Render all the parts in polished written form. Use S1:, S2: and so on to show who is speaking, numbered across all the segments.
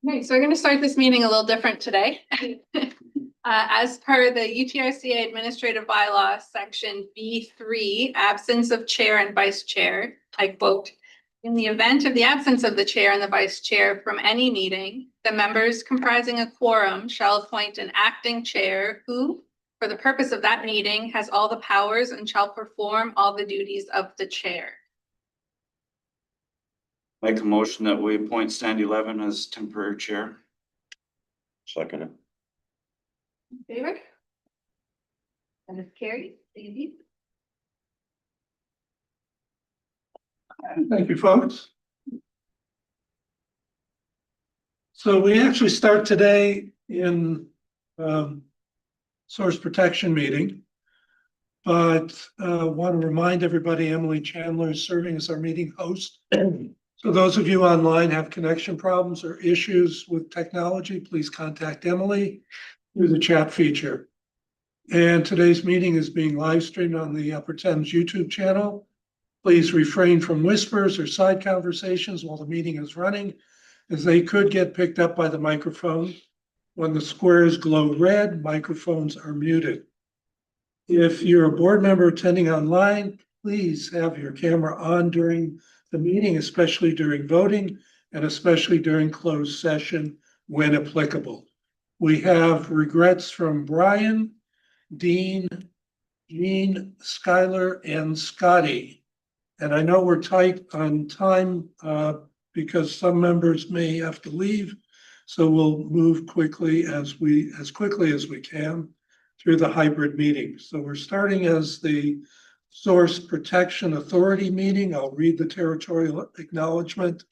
S1: Okay, so we're going to start this meeting a little different today. As per the UTRCA Administrative Bylaw, Section B3, absence of chair and vice chair, I quote, in the event of the absence of the chair and the vice chair from any meeting, the members comprising a quorum shall appoint an acting chair who, for the purpose of that meeting, has all the powers and shall perform all the duties of the chair.
S2: Make a motion that we appoint Sandy Levin as temporary chair.
S3: Second it.
S1: In favor? And it's carried. Thank you.
S4: Thank you, folks. So we actually start today in source protection meeting, but want to remind everybody Emily Chandler is serving as our meeting host. So those of you online have connection problems or issues with technology, please contact Emily through the chat feature. And today's meeting is being live streamed on the Upper Thames YouTube channel. Please refrain from whispers or side conversations while the meeting is running, as they could get picked up by the microphone. When the squares glow red, microphones are muted. If you're a board member attending online, please have your camera on during the meeting, especially during voting and especially during closed session when applicable. We have regrets from Brian, Dean, Jean, Skylar, and Scotty. And I know we're tight on time because some members may have to leave. So we'll move quickly as we can through the hybrid meeting. So we're starting as the Source Protection Authority meeting. I'll read the territorial acknowledgement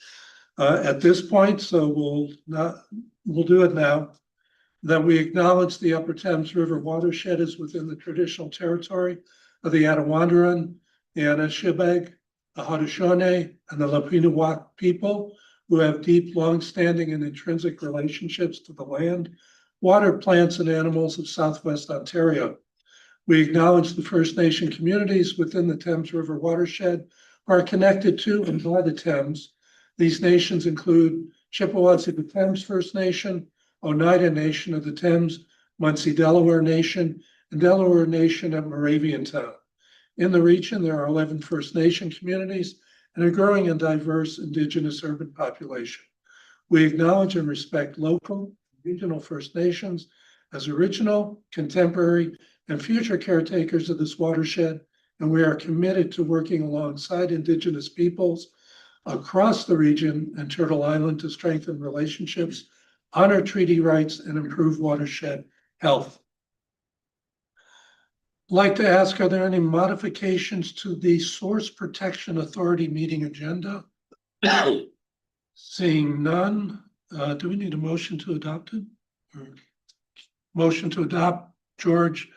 S4: at this point. So we'll do it now. That we acknowledge the Upper Thames River watershed is within the traditional territory of the Attawandaron, the Anishinaabeg, the Haudenosaunee, and the Lapiniwak people, who have deep, long-standing and intrinsic relationships to the land, water, plants, and animals of Southwest Ontario. We acknowledge the First Nation communities within the Thames River watershed who are connected to and by the Thames. These nations include Chippewas of the Thames First Nation, Oneida Nation of the Thames, Munsee Delaware Nation, and Delaware Nation at Moraviantown. In the region, there are 11 First Nation communities and a growing and diverse Indigenous urban population. We acknowledge and respect local, regional First Nations as original, contemporary, and future caretakers of this watershed, and we are committed to working alongside Indigenous peoples across the region and Turtle Island to strengthen relationships, honor treaty rights, and improve watershed health. I'd like to ask, are there any modifications to the Source Protection Authority meeting agenda? Seeing none, do we need a motion to adopt it? Or motion to adopt, George.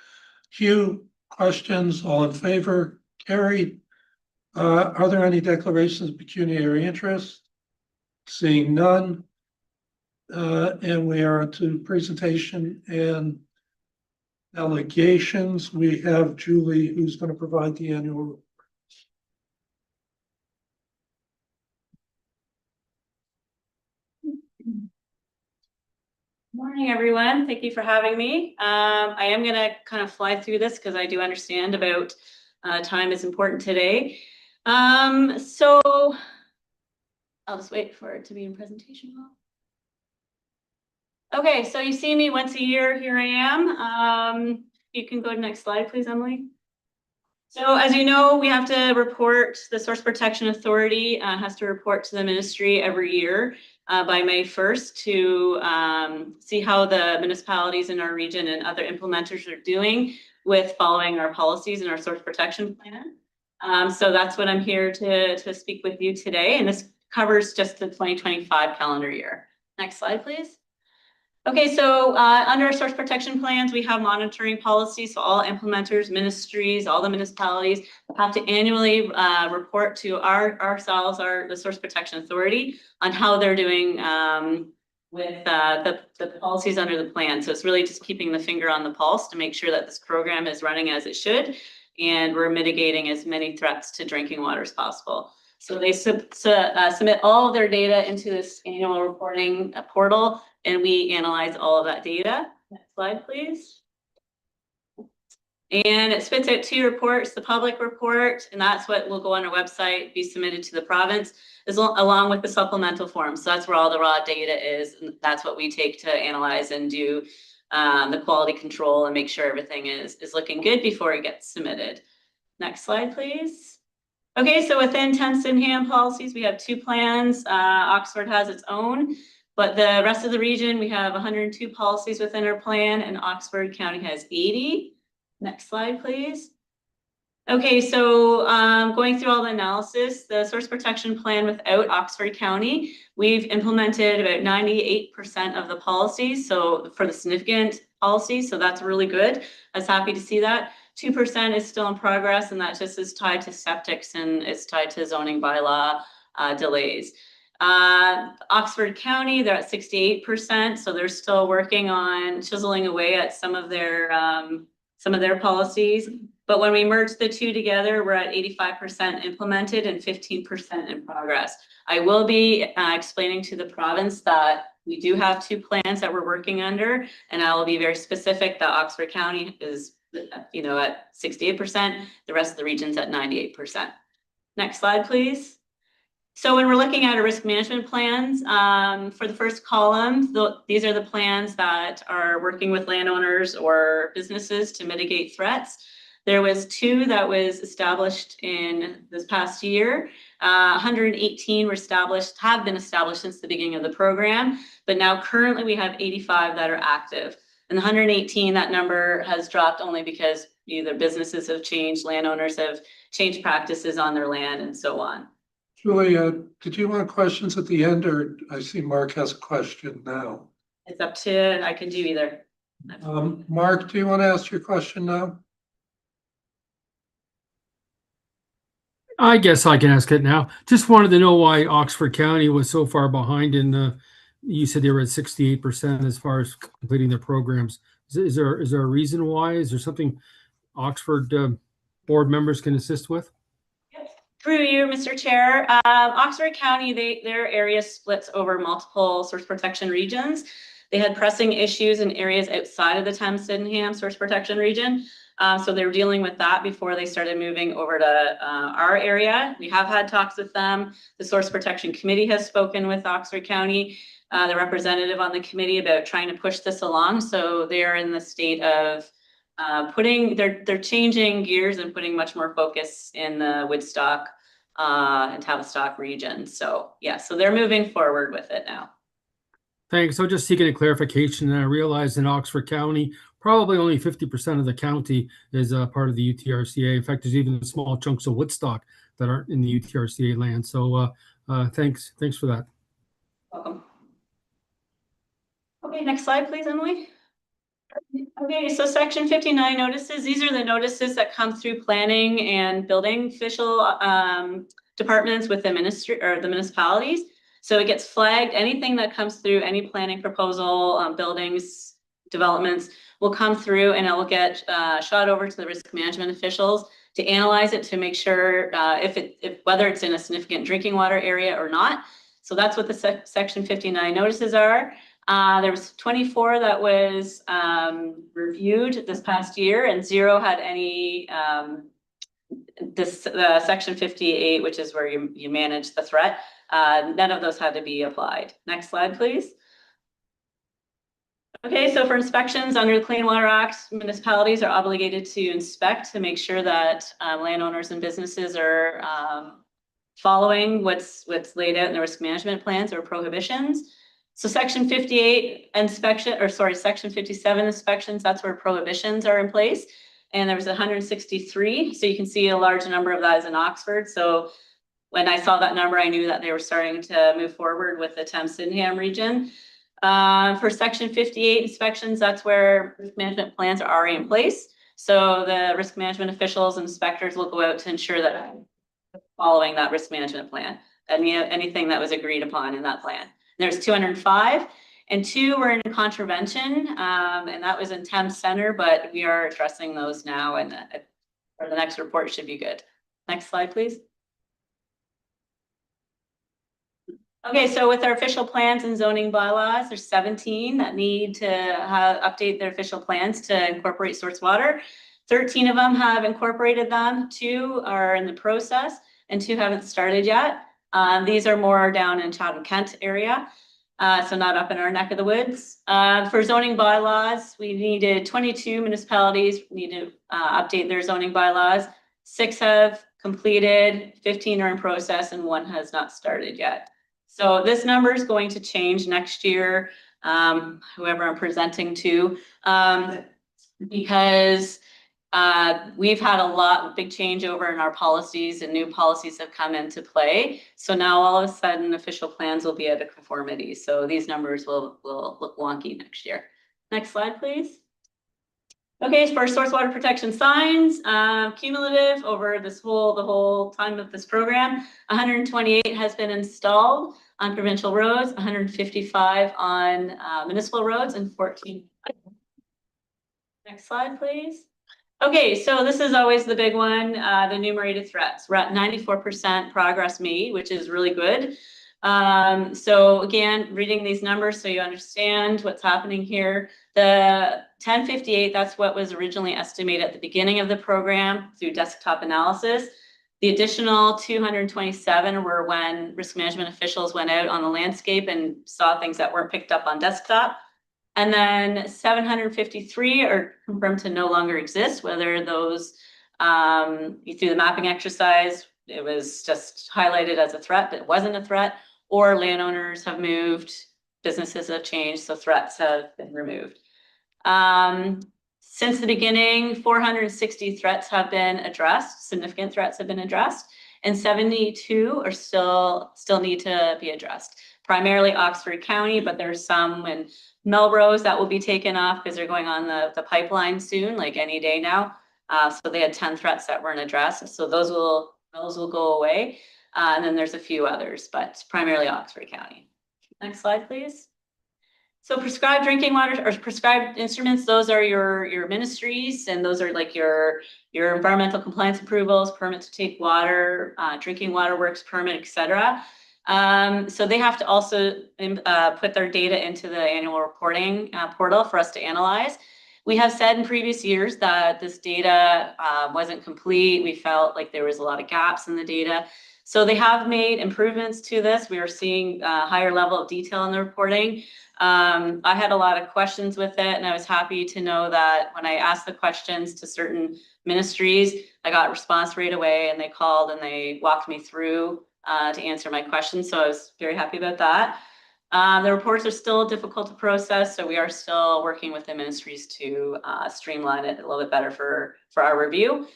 S4: Hugh, questions? All in favor? Carried. Are there any declarations of pecuniary interest? Seeing none. And we are to presentation and delegations. We have Julie, who's going to provide the annual report.
S5: Morning, everyone. Thank you for having me. I am going to kind of fly through this because I do understand about time is important today. So I'll just wait for it to be in presentation mode. Okay, so you see me once a year. Here I am. You can go to the next slide, please, Emily. So as you know, we have to report, the Source Protection Authority has to report to the ministry every year by May 1st to see how the municipalities in our region and other implementers are doing with following our policies and our source protection plan. So that's what I'm here to speak with you today. And this covers just the 2025 calendar year. Next slide, please. Okay, so under our source protection plans, we have monitoring policies. So all implementers, ministries, all the municipalities have to annually report to ourselves, the Source Protection Authority, on how they're doing with the policies under the plan. So it's really just keeping the finger on the pulse to make sure that this program is running as it should, and we're mitigating as many threats to drinking water as possible. So they submit all of their data into this annual reporting portal, and we analyze all of that data. Next slide, please. And it spits out 2 reports, the public report, and that's what will go on our website, be submitted to the province, along with the supplemental form. So that's where all the raw data is, and that's what we take to analyze and do the quality control and make sure everything is looking good before it gets submitted. Next slide, please. Okay, so within Thames Sydenham policies, we have 2 plans. Oxford has its own, but the rest of the region, we have 102 policies within our plan, and Oxford County has 80. Next slide, please. Okay, so going through all the analysis, the source protection plan without Oxford County, we've implemented about 98% of the policies. So for the significant policies, so that's really good. I was happy to see that. 2% is still in progress, and that just is tied to septics and it's tied to zoning bylaw delays. Oxford County, they're at 68%, so they're still working on chiseling away at some of their policies. But when we merge the 2 together, we're at 85% implemented and 15% in progress. I will be explaining to the province that we do have 2 plans that we're working under, and I will be very specific that Oxford County is, you know, at 68%, the rest of the region's at 98%. Next slide, please. So when we're looking at our risk management plans, for the first column, these are the plans that are working with landowners or businesses to mitigate threats. There was 2 that was established in this past year. 118 have been established since the beginning of the program, but now currently we have 85 that are active. And the 118, that number has dropped only because either businesses have changed, landowners have changed practices on their land, and so on.
S4: Julie, did you want questions at the end, or I see Mark has a question now?
S5: It's up to, I can do either.
S4: Mark, do you want to ask your question now?
S6: I guess I can ask it now. Just wanted to know why Oxford County was so far behind in the, you said they were at 68% as far as completing their programs. Is there a reason why? Is there something Oxford board members can assist with?
S5: Through you, Mr. Chair. Oxford County, their area splits over multiple source protection regions. They had pressing issues in areas outside of the Thames Sydenham source protection region. So they were dealing with that before they started moving over to our area. We have had talks with them. The Source Protection Committee has spoken with Oxford County, the representative on the committee, about trying to push this along. So they're in the state of they're changing gears and putting much more focus in the Woodstock and Tavistock region. So yeah, so they're moving forward with it now.
S6: Thanks. So just seeking a clarification. I realized in Oxford County, probably only 50% of the county is part of the UTRCA. In fact, there's even small chunks of Woodstock that aren't in the UTRCA land. So thanks for that.
S5: Welcome. Okay, next slide, please, Emily. Okay, so section 59 notices. These are the notices that come through planning and building official departments with the ministry or the municipalities. So it gets flagged. Anything that comes through, any planning proposal, buildings, developments will come through, and it will get shot over to the risk management officials to analyze it to make sure whether it's in a significant drinking water area or not. So that's what the section 59 notices are. There was 24 that was reviewed this past year, and 0 had any section 58, which is where you manage the threat. None of those had to be applied. Next slide, please. Okay, so for inspections under the Clean Water Act, municipalities are obligated to inspect to make sure that landowners and businesses are following what's laid out in the risk management plans or prohibitions. So section 58 section 57 inspections, that's where prohibitions are in place. And there was 163. So you can see a large number of that is in Oxford. So when I saw that number, I knew that they were starting to move forward with the Thames Sydenham region. For section 58 inspections, that's where risk management plans are already in place. So the risk management officials and inspectors will go out to ensure that following that risk management plan, anything that was agreed upon in that plan. There's 205, and 2 were in contravention, and that was in Thames Center, but we are addressing those now, and the next report should be good. Next slide, please. Okay, so with our official plans and zoning bylaws, there's 17 that need to update their official plans to incorporate source water. 13 of them have incorporated them, 2 are in the process, and 2 haven't started yet. These are more down in Chatham-Kent area, so not up in our neck of the woods. For zoning bylaws, we needed 22 municipalities need to update their zoning bylaws. 6 have completed, 15 are in process, and 1 has not started yet. So this number is going to change next year, whoever I'm presenting to, because we've had a big changeover in our policies, and new policies have come into play. So now all of a sudden official plans will be out of conformity. So these numbers will look wonky next year. Next slide, please. Okay, for source water protection signs, cumulative over the whole time of this program, 128 has been installed on provincial roads, 155 on municipal roads, and 14. Next slide, please. Okay, so this is always the big one, the enumerated threats. We're at 94% progress made, which is really good. So again, reading these numbers so you understand what's happening here. The 1058, that's what was originally estimated at the beginning of the program through desktop analysis. The additional 227 were when risk management officials went out on the landscape and saw things that weren't picked up on desktop. And then 753 are confirmed to no longer exist, whether those through the mapping exercise, it was just highlighted as a threat, but it wasn't a threat, or landowners have moved, businesses have changed, so threats have been removed. Since the beginning, 460 threats have been addressed, significant threats have been addressed, and 72 are still need to be addressed. Primarily Oxford County, but there's some in Melrose that will be taken off because they're going on the pipeline soon, like any day now. So they had 10 threats that weren't addressed. So those will go away. And then there's a few others, but primarily Oxford County. Next slide, please. So prescribed drinking water or prescribed instruments, those are your ministries, and those are like your environmental compliance approvals, permit to take water, drinking water works permit, etc. So they have to also put their data into the annual reporting portal for us to analyze. We have said in previous years that this data wasn't complete. We felt like there was a lot of gaps in the data. So they have made improvements to this. We are seeing a higher level of detail in the reporting. I had a lot of questions with it, and I was happy to know that when I asked the questions to certain ministries, I got a response right away, and they called and they walked me through to answer my questions. So I was very happy about that. The reports are still difficult to process, so we are still working with the ministries to streamline it a little bit better for our review.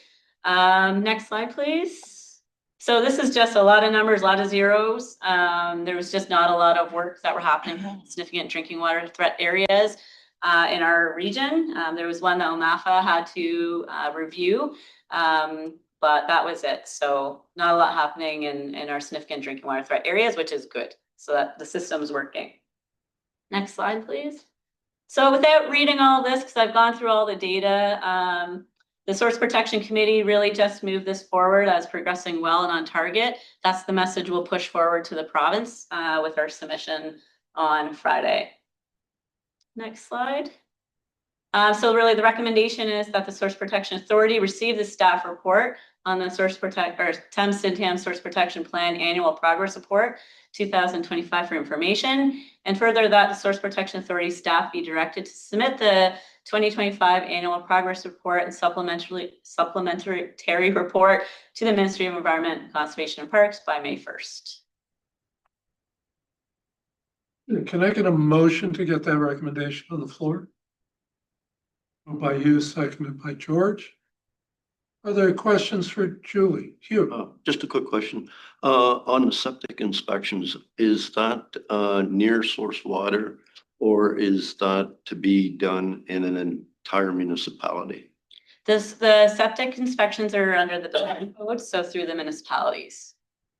S5: Next slide, please. So this is just a lot of numbers, a lot of zeros. There was just not a lot of work that were happening in significant drinking water threat areas in our region. There was one that OMAFA had to review, but that was it. So not a lot happening in our significant drinking water threat areas, which is good. So that the system's working. Next slide, please. So without reading all this, because I've gone through all the data, the Source Protection Committee really just moved this forward as progressing well and on target. That's the message we'll push forward to the province with our submission on Friday. Next slide. So really the recommendation is that the Source Protection Authority receive the staff report on the Thames-Sydenham Source Protection Plan Annual Progress Report 2025 for information, and further that the Source Protection Authority staff be directed to submit the 2025 Annual Progress Report and supplementary report to the Ministry of Environment, Conservation and Parks by May 1st.
S4: Can I get a motion to get that recommendation on the floor? By you, seconded by George. Are there questions for Julie? Hugh?
S3: Just a quick question. On the septic inspections, is that near source water, or is that to be done in an entire municipality?
S5: The septic inspections are under the building code, so through the municipalities.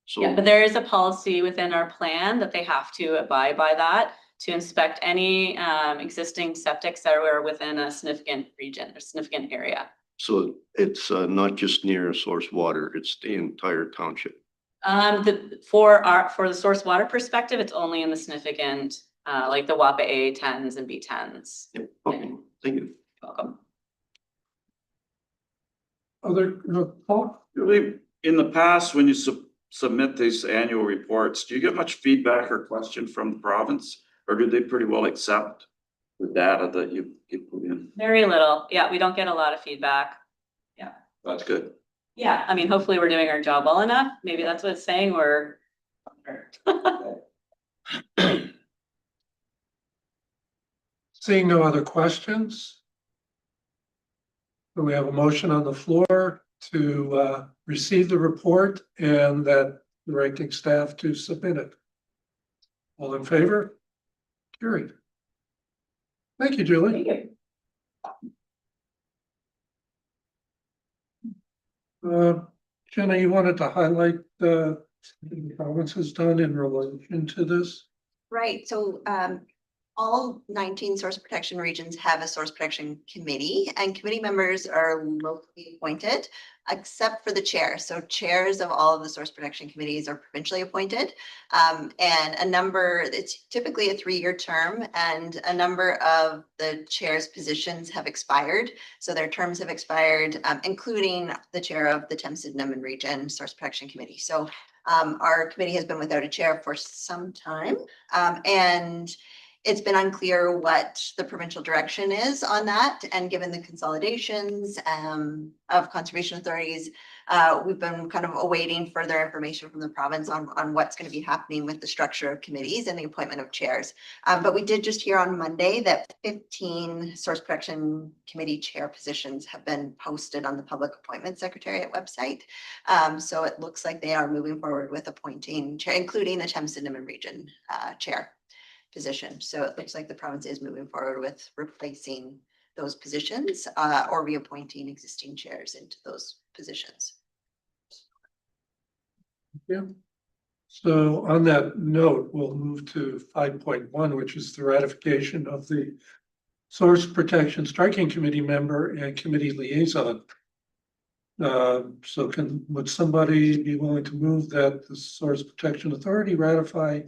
S3: So,
S5: Yeah, but there is a policy within our plan that they have to abide by that to inspect any existing septics that are within a significant region or significant area.
S3: so it's not just near source water, it's the entire township.
S5: For the source water perspective, it's only in the significant, like the WAPA A 10s and B 10s.
S3: Yep, okay, thank you.
S5: Welcome.
S4: Other, Paul?
S2: Julie, in the past, when you submit these annual reports, do you get much feedback or question from the province? Or do they pretty well accept the data that you put in?
S5: Very little. Yeah, we don't get a lot of feedback.
S2: That's good.
S5: Yeah, I mean, hopefully we're doing our job well enough. Maybe that's what it's saying, or.
S4: Seeing no other questions. So we have a motion on the floor to receive the report and that directing staff to submit it. All in favor? Carried. Thank you, Julie.
S5: Thank you.
S4: Jenna, you wanted to highlight the province has done in relation to this?
S7: Right, so all 19 source protection regions have a source protection committee, and committee members are locally appointed, except for the chair. So chairs of all of the source protection committees are provincially appointed. And it's typically a 3-year term, and a number of the chair's positions have expired. So their terms have expired, including the chair of the Thames Sydenham Region Source Protection Committee. So our committee has been without a chair for some time, and it's been unclear what the provincial direction is on that. And given the consolidations of conservation authorities, we've been kind of awaiting further information from the province on what's going to be happening with the structure of committees and the appointment of chairs. But we did just hear on Monday that 15 source protection committee chair positions have been posted on the Public Appointments Secretariat website. So it looks like they are moving forward with appointing chair, including the Thames Sydenham Region chair position. So it looks like the province is moving forward with replacing those positions or reappointing existing chairs into those positions.
S4: Yeah. So on that note, we'll move to 5.1, which is the ratification of the Source Protection Striking Committee member and committee liaison. So would somebody be willing to move that the Source Protection Authority ratify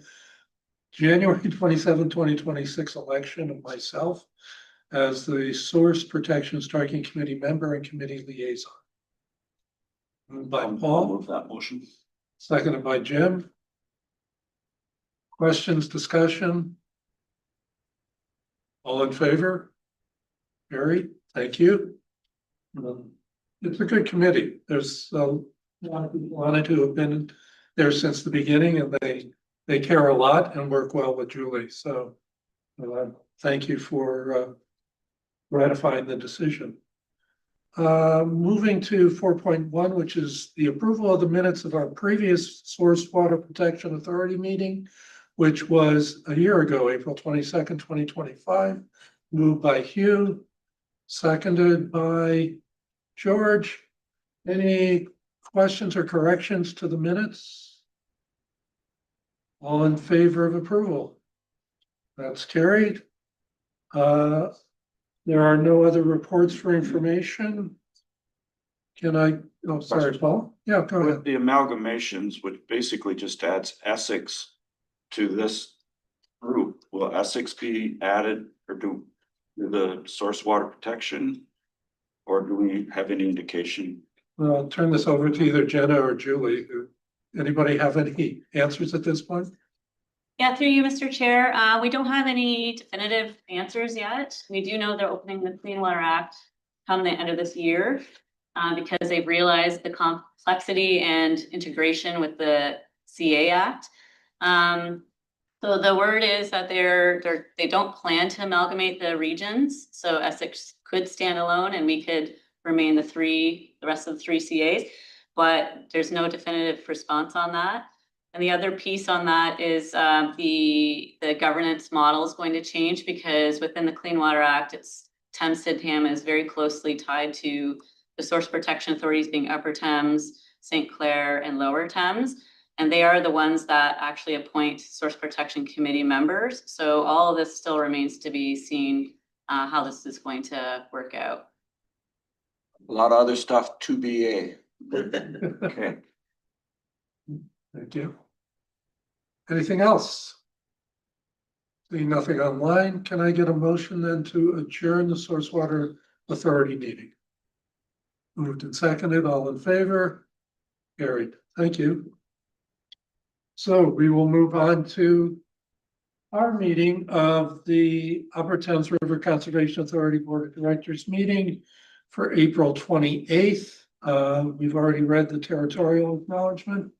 S4: January 27, 2026 election of myself as the Source Protection Striking Committee member and committee liaison? Moved by
S2: I'll
S4: Paul,
S2: move that motion.
S4: seconded by Jim. Questions, discussion? All in favor? Carried, thank you. It's a good committee. There's a lot of people on it who have been there since the beginning, and they care a lot and work well with Julie. So thank you for ratifying the decision. Moving to 4.1, which is the approval of the minutes of our previous Source Water Protection Authority meeting, which was a year ago, April 22nd, 2025, moved by Hugh, seconded by George. Any questions or corrections to the minutes? All in favor of approval? That's carried. There are no other reports for information. Oh, sorry, Paul. Yeah, go
S2: With
S4: ahead.
S2: the amalgamations, which basically just adds Essex to this group, will Essex be added or do the source water protection? Or do we have any indication?
S4: Well, I'll turn this over to either Jenna or Julie. Anybody have any answers at this point?
S5: Yeah, through you, Mr. Chair. We don't have any definitive answers yet. We do know they're opening the Clean Water Act come the end of this year because they've realized the complexity and integration with the CA Act. So the word is that they don't plan to amalgamate the regions. So Essex could stand alone and we could remain the rest of the 3 CAs, but there's no definitive response on that. And the other piece on that is the governance model is going to change because within the Clean Water Act, Thames Sydenham is very closely tied to the source protection authorities being Upper Thames, St. Clair, and Lower Thames. And they are the ones that actually appoint source protection committee members. So all of this still remains to be seen how this is going to work out.
S2: A lot of other stuff to be a. Okay.
S4: Thank you. Anything else? Seeing nothing online, can I get a motion then to adjourn the Source Water Authority meeting? Moved and seconded, all in favor? Carried, thank you. So we will move on to our meeting of the Upper Thames River Conservation Authority Board of Directors meeting for April 28th. We've already read the territorial acknowledgement.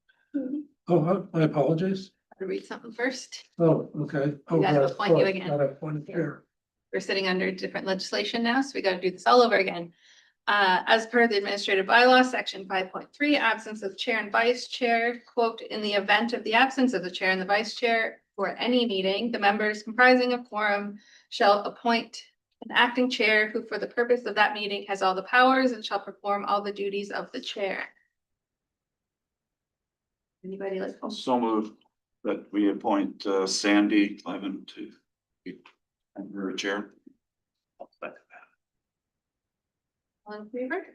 S4: Oh, my apologies.
S1: To read something first.
S4: Oh, okay. Oh,
S1: We gotta
S4: that's
S1: appoint you
S4: right.
S1: again.
S4: Gotta appoint chair.
S1: We're sitting under different legislation now, so we gotta do this all over again. As per the administrative bylaw, section 5.3, absence of chair and vice chair, quote, in the event of the absence of the chair and the vice chair for any meeting, the members comprising a quorum shall appoint an acting chair who for the purpose of that meeting has all the powers and shall perform all the duties of the chair. Anybody like?
S2: So moved that we appoint Sandy Levin to be her chair. I'll second that.
S1: All in favor?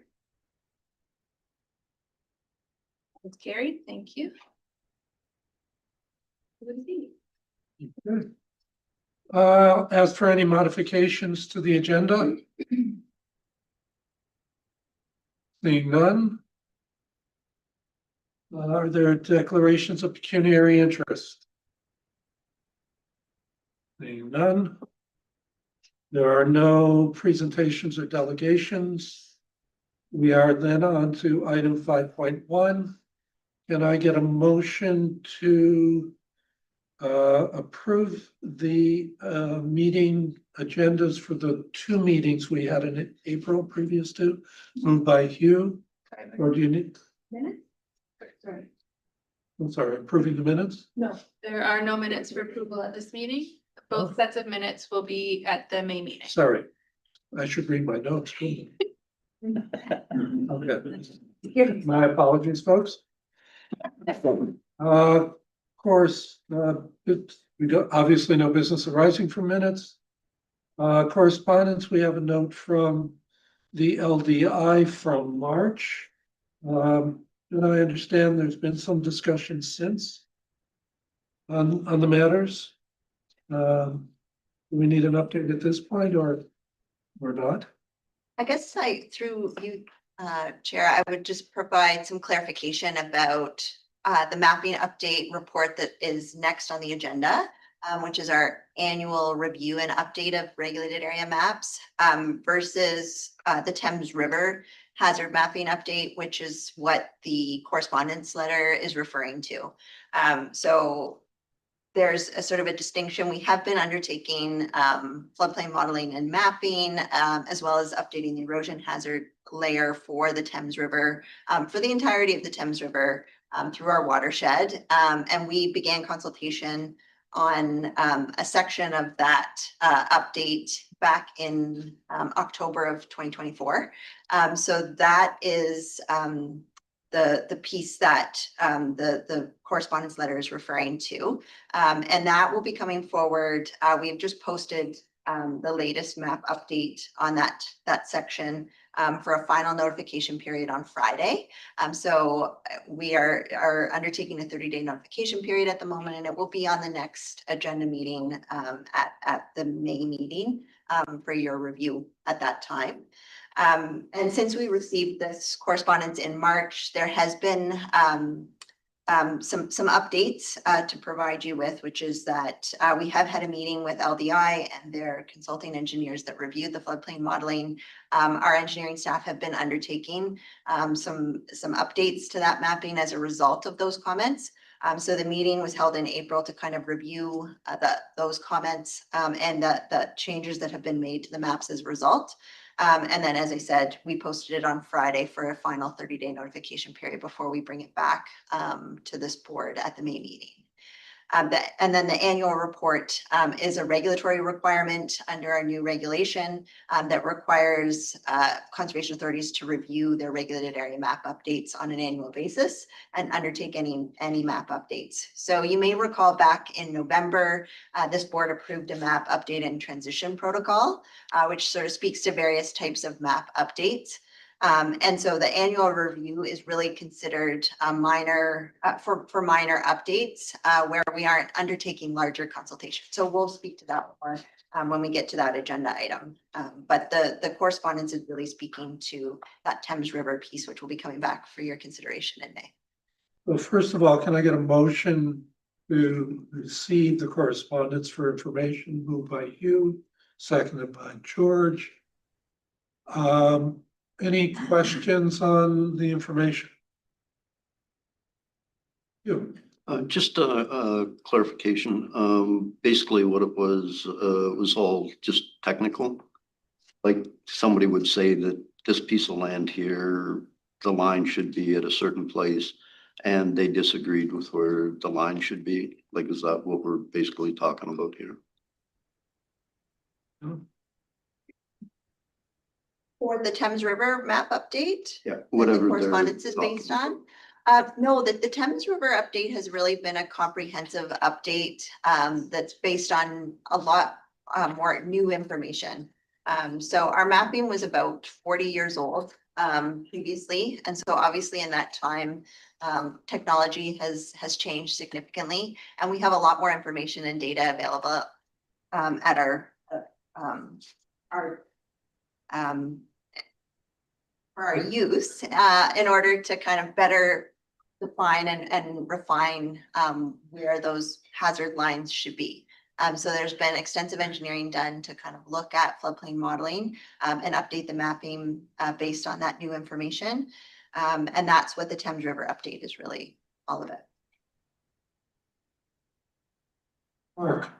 S1: It's carried, thank you. Good to see you.
S4: As for any modifications to the agenda? Seeing none. Are there declarations of pecuniary interest? Seeing none. There are no presentations or delegations. We are then on to item 5.1. Can I get a motion to approve the meeting agendas for the two meetings we had in April previous to, moved by Hugh, or do you need,
S1: Minutes? Sorry.
S4: I'm sorry, approving the minutes?
S1: No, there are no minutes for approval at this meeting. Both sets of minutes will be at the May meeting.
S4: Sorry, I should read my notes. Shouldn't I? Okay, my apologies, folks. Of course, we don't, obviously no business arising from minutes. Correspondence, we have a note from the LDI from March. And I understand there's been some discussion since on the matters. Do we need an update at this point or not?
S7: I guess through you, Chair, I would just provide some clarification about the mapping update report that is next on the agenda, which is our annual review and update of regulated area maps versus the Thames River hazard mapping update, which is what the correspondence letter is referring to. So there's a sort of a distinction. We have been undertaking floodplain modeling and mapping, as well as updating the erosion hazard layer for the Thames River, for the entirety of the Thames River through our watershed. And we began consultation on a section of that update back in October of 2024. So that is the piece that the correspondence letter is referring to. And that will be coming forward. We've just posted the latest map update on that section for a final notification period on Friday. So we are undertaking a 30-day notification period at the moment, and it will be on the next agenda meeting at the May meeting for your review at that time. And since we received this correspondence in March, there has been some updates to provide you with, which is that we have had a meeting with LDI and their consulting engineers that reviewed the floodplain modeling. Our engineering staff have been undertaking some updates to that mapping as a result of those comments. So the meeting was held in April to kind of review those comments and the changes that have been made to the maps as a result. And then, as I said, we posted it on Friday for a final 30-day notification period before we bring it back to this board at the May meeting. And then the annual report is a regulatory requirement under our new regulation that requires conservation authorities to review their regulated area map updates on an annual basis and undertake any map updates. So you may recall back in November, this board approved a map update and transition protocol, which sort of speaks to various types of map updates. And so the annual review is really considered a minor, for minor updates, where we aren't undertaking larger consultation. So we'll speak to that more when we get to that agenda item. But the correspondence is really speaking to that Thames River piece, which will be coming back for your consideration in May.
S4: Well, first of all, can I get a motion to receive the correspondence for information? Moved by you, seconded by George. Any questions on the information? You.
S3: Just a clarification. Basically what it was all just technical. Like somebody would say that this piece of land here, the line should be at a certain place, and they disagreed with where the line should be. Like, is that what we're basically talking about here?
S7: For the Thames River map update?
S3: Yeah,
S7: that the
S3: whatever. they're
S7: correspondence is
S3: talking
S7: based
S3: about.
S7: on. No, the Thames River update has really been a comprehensive update that's based on a lot more new information. So our mapping was about 40 years old previously. And so obviously in that time, technology has changed significantly, and we have a lot more information and data available at for our use in order to kind of better define and refine where those hazard lines should be. So there's been extensive engineering done to kind of look at floodplain modeling and update the mapping based on that new information. And that's what the Thames River update is really all of it.
S4: Mark.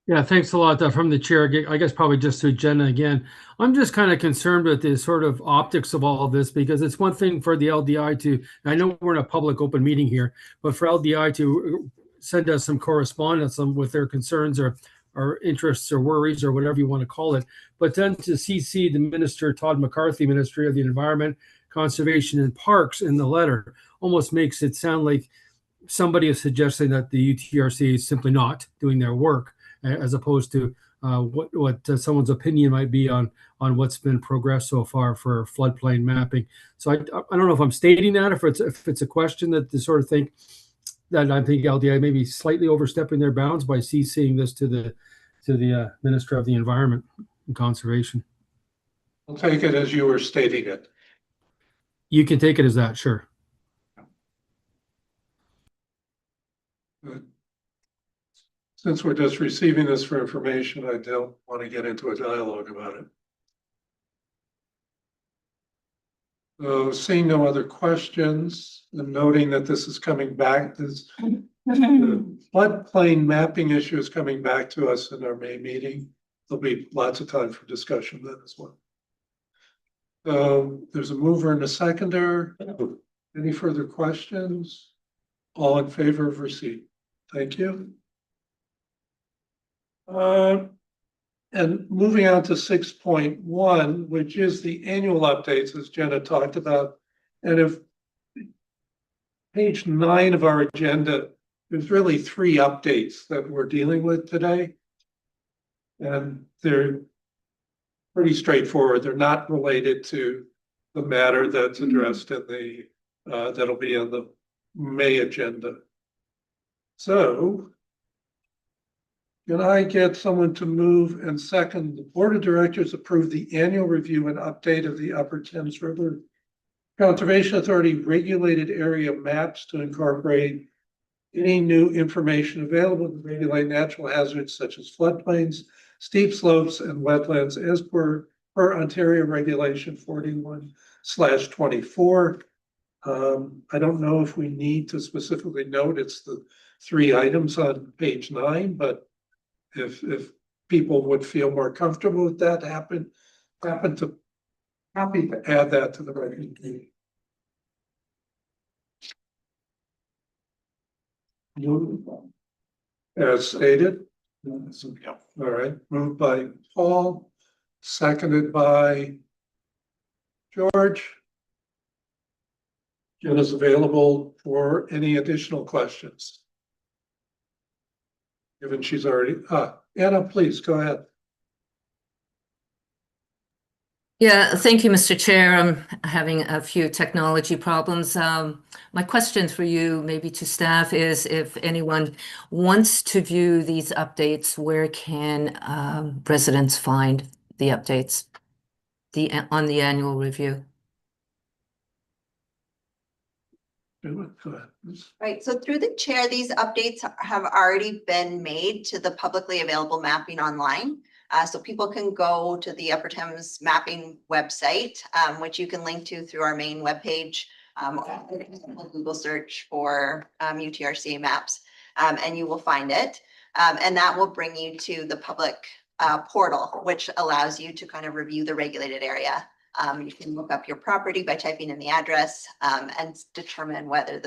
S6: Yeah, thanks a lot from the chair. I guess probably just to Jenna again. I'm just kind of concerned with the sort of optics of all of this, because it's one thing for the LDI to, I know we're in a public open meeting here, but for LDI to send us some correspondence with their concerns or interests or worries or whatever you want to call it. But then to CC the minister, Todd McCarthy, Ministry of the Environment, Conservation and Parks in the letter almost makes it sound like somebody is suggesting that the UTRCA is simply not doing their work, as opposed to what someone's opinion might be on what's been progressed so far for floodplain mapping. So I don't know if I'm stating that, if it's a question that the sort of think that I think LDI may be slightly overstepping their bounds by CCing this to the Minister of the Environment and Conservation.
S4: I'll take it as you were stating it.
S6: You can take it as that, sure.
S4: Good. Since we're just receiving this for information, I don't want to get into a dialogue about it. So seeing no other questions and noting that this is coming back, the floodplain mapping issue is coming back to us in our May meeting. There'll be lots of time for discussion then as well. So there's a mover and a seconder. Any further questions? All in favor of receipt? Thank you. And moving on to 6.1, which is the annual updates, as Jenna talked about. And if page 9 of our agenda, there's really 3 updates that we're dealing with today. And they're pretty straightforward. They're not related to the matter that's addressed in the, that'll be on the May agenda. So can I get someone to move and second the Board of Directors approve the annual review and update of the Upper Thames River Conservation Authority regulated area maps to incorporate any new information available to regulate natural hazards such as floodplains, steep slopes, and wetlands as per Ontario Regulation 41/24. I don't know if we need to specifically note it's the 3 items on page 9, but if people would feel more comfortable with that, happy to add that to the record. As stated.
S2: Yeah.
S4: All right, moved by Paul, seconded by George. Jen is available for any additional questions. Given she's already, Anna, please go ahead.
S8: Yeah, thank you, Mr. Chair. I'm having a few technology problems. My question for you, maybe to staff, is if anyone wants to view these updates, where can residents find the updates on the annual review?
S4: Go ahead.
S7: Right, so through the chair, these updates have already been made to the publicly available mapping online. So people can go to the Upper Thames mapping website, which you can link to through our main webpage. Or Google search for UTRCA maps, and you will find it. And that will bring you to the public portal, which allows you to kind of review the regulated area. You can look up your property by typing in the address and determine whether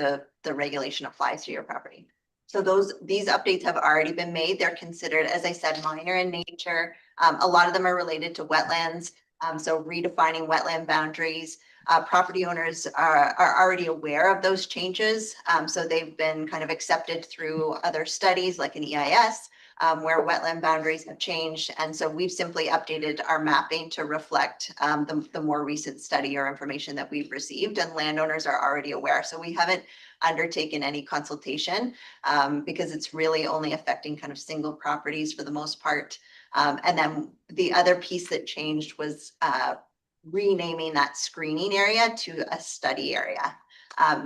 S7: the regulation applies to your property. So these updates have already been made. They're considered, as I said, minor in nature. A lot of them are related to wetlands. So redefining wetland boundaries. Property owners are already aware of those changes. So they've been kind of accepted through other studies like an EIS. Where wetland boundaries have changed. And so we've simply updated our mapping to reflect the more recent study or information that we've received, and landowners are already aware. So we haven't undertaken any consultation because it's really only affecting kind of single properties for the most part. And then the other piece that changed was renaming that screening area to a study area.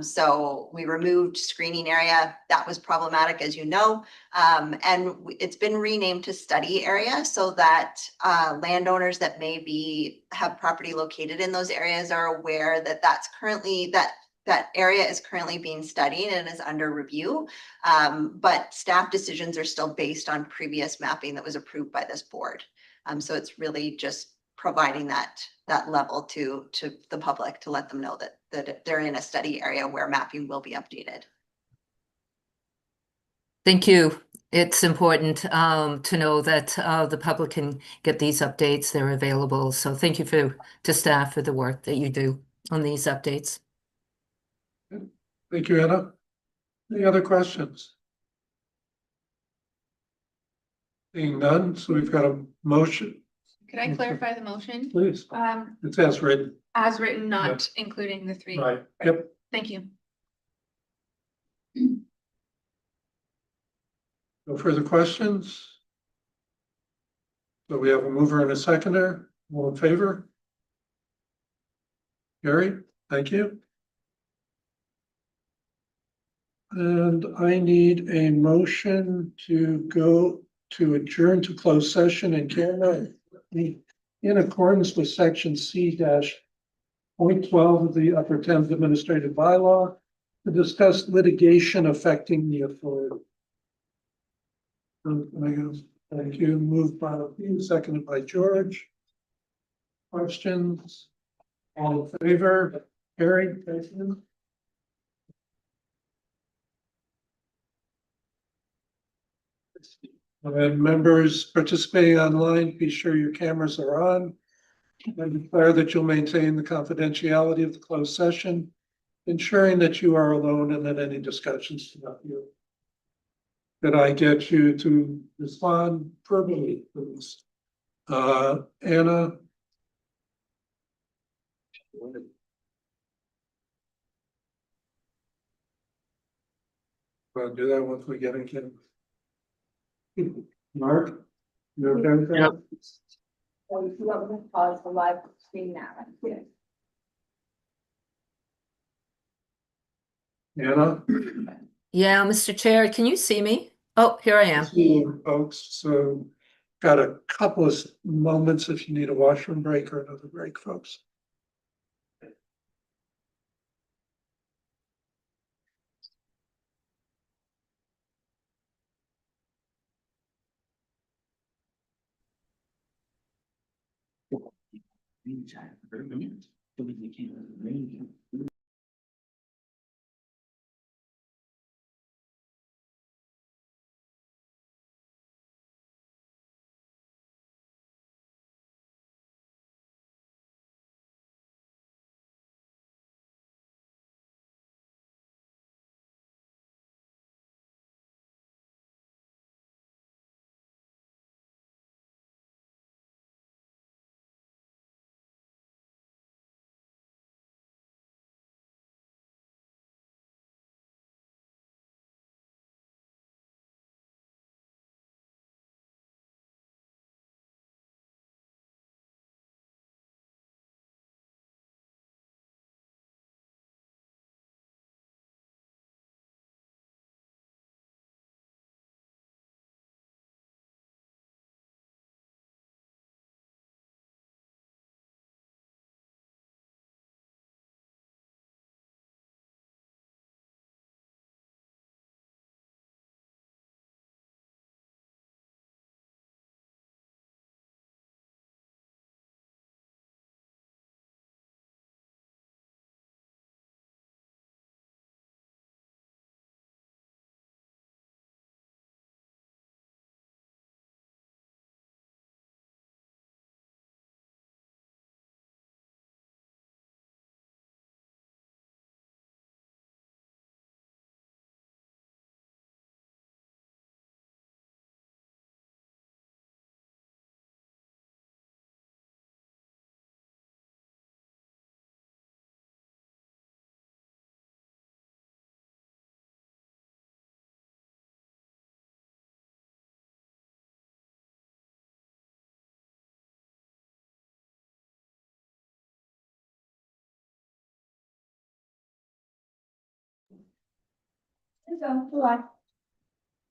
S7: So we removed screening area. That was problematic, as you know, and it's been renamed to study area so that landowners that have property located in those areas are aware that that area is currently being studied and is under review. But staff decisions are still based on previous mapping that was approved by this board. So it's really just providing that level to the public to let them know that they're in a study area where mapping will be updated.
S8: Thank you. It's important to know that the public can get these updates. They're available. So thank you to staff for the work that you do on these updates.
S4: Thank you, Anna. Any other questions? Seeing none, so we've got a motion,
S1: Could I clarify the motion?
S4: please. It's as written,
S1: As written, not including the three.
S4: right? Yep.
S1: Thank you.
S4: No further questions? So we have a mover and a seconder. All in favor? Gary, thank you. And I need a motion to go to adjourn to closed session in camera in accordance with section C-.12 of the Upper Thames Administrative Bylaw to discuss litigation affecting the authority. Thank you. Moved by Levine, seconded by George. Questions? All in favor? Carried. Thank you. And members participating online, be sure your cameras are on. I declare that you'll maintain the confidentiality of the closed session, ensuring that you are alone and that any discussions do not you. That I get you to respond verbally, please. Anna. We'll do that once we get in. Mark, you okay with that?
S6: Yep.
S9: So if you want me to pause the live stream now, yes.
S4: Anna?
S8: Yeah, Mr. Chair, can you see me? Oh, here I am.
S4: See you, folks, so got a couple of moments if you need a washroom break or another break, folks.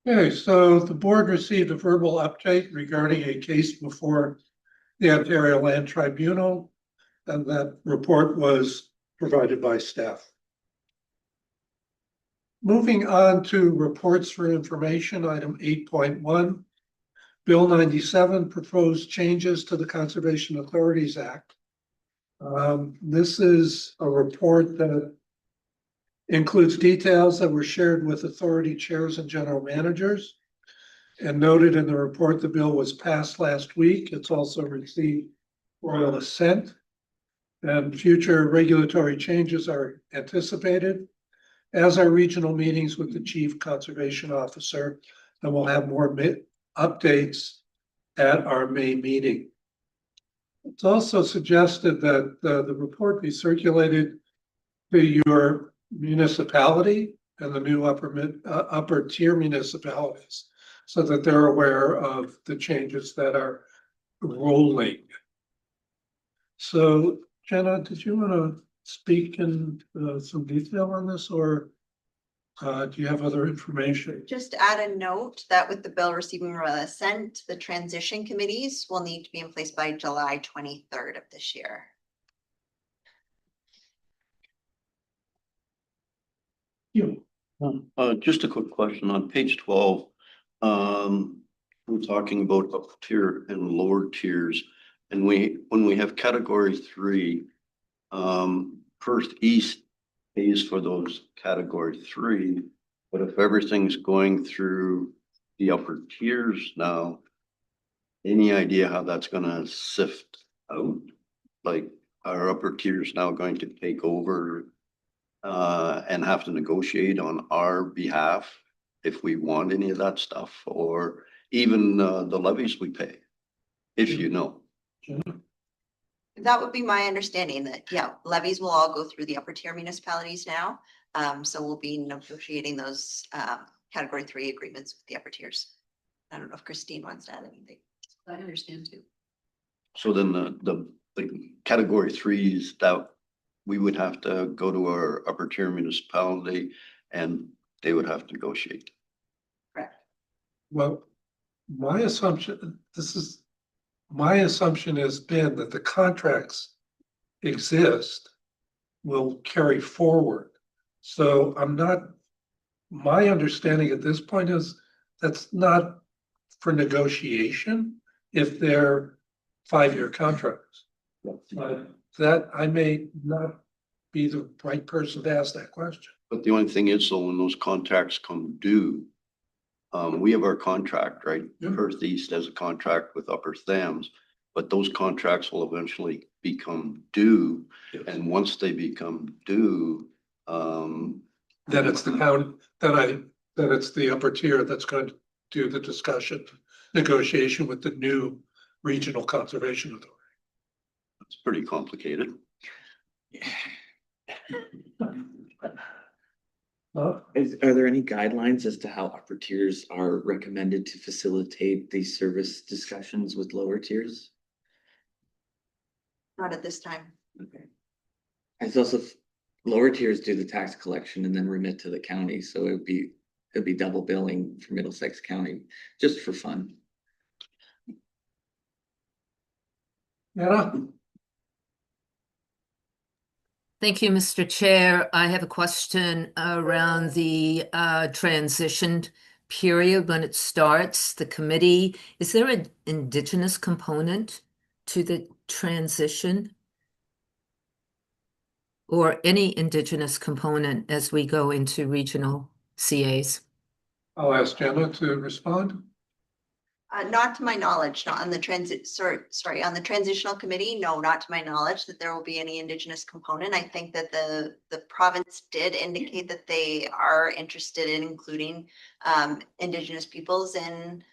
S4: Okay, so the board received a verbal update regarding a case before the Ontario Land Tribunal, and that report was provided by staff. Moving on to reports for information, item 8.1. Bill 97 proposed changes to the Conservation Authorities Act. This is a report that includes details that were shared with authority chairs and general managers. And noted in the report, the bill was passed last week. It's also received royal assent. And future regulatory changes are anticipated, as are regional meetings with the chief conservation officer. And we'll have more updates at our May meeting. It's also suggested that the report be circulated to your municipality and the new upper tier municipalities so that they're aware of the changes that are rolling. So Jenna, did you want to speak in some detail on this, or do you have other information?
S7: Just add a note that with the bill receiving royal assent, the transition committees will need to be in place by July 23rd of this year.
S3: Just a quick question on page 12. We're talking about upper tier and lower tiers. And when we have category 3, Perth East pays for those category 3. But if everything's going through the upper tiers now, any idea how that's gonna sift out? Like, are upper tiers now going to take over and have to negotiate on our behalf if we want any of that stuff, or even the levies we pay, if you know?
S7: That would be my understanding that, yeah, levies will all go through the upper tier municipalities now. So we'll be negotiating those category 3 agreements with the upper tiers. I don't know if Christine wants to add anything. I understand too.
S3: So then the category 3s that we would have to go to our upper tier municipality and they would have to negotiate.
S7: Correct.
S4: Well, my assumption has been that the contracts exist, will carry forward. So my understanding at this point is that's not for negotiation if they're 5-year contracts. That I may not be the right person to ask that question.
S3: But the only thing is, so when those contracts come due, we have our contract, right?
S4: Yeah.
S3: Perth East has a contract with Upper Thams, but those contracts will eventually become due.
S4: Yes.
S3: And once they become due,
S4: Then it's the county, then it's the upper tier that's going to do the discussion, negotiation with the new regional conservation authority.
S3: it's pretty complicated.
S4: Huh?
S10: Are there any guidelines as to how upper tiers are recommended to facilitate these service discussions with lower tiers?
S7: Not at this time.
S10: Okay. It's also lower tiers do the tax collection and then remit to the county, so it'd be double billing for Middlesex County, just for fun.
S4: Yeah.
S8: Thank you, Mr. Chair. I have a question around the transition period when it starts, the committee. Is there an Indigenous component to the transition? Or any Indigenous component as we go into regional CAs?
S4: I'll ask Jenna to respond.
S7: Not to my knowledge, not on the on the transitional committee, no, not to my knowledge that there will be any Indigenous component. I think that the province did indicate that they are interested in including Indigenous peoples in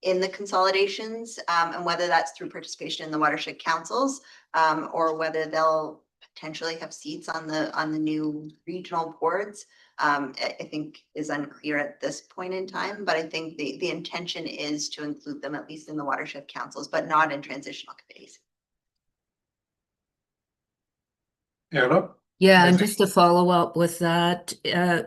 S7: the consolidations, and whether that's through participation in the watershed councils, or whether they'll potentially have seats on the new regional boards. I think is unclear at this point in time, but I think the intention is to include them at least in the watershed councils, but not in transitional committees.
S4: Anna?
S8: Yeah, and just to follow up with that, do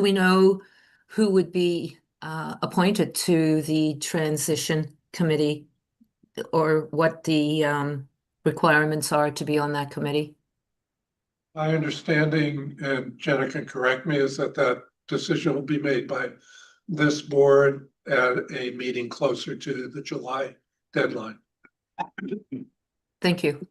S8: we know who would be appointed to the transition committee? Or what the requirements are to be on that committee?
S4: My understanding, and Jenna can correct me, is that that decision will be made by this board at a meeting closer to the July deadline.
S8: Thank you.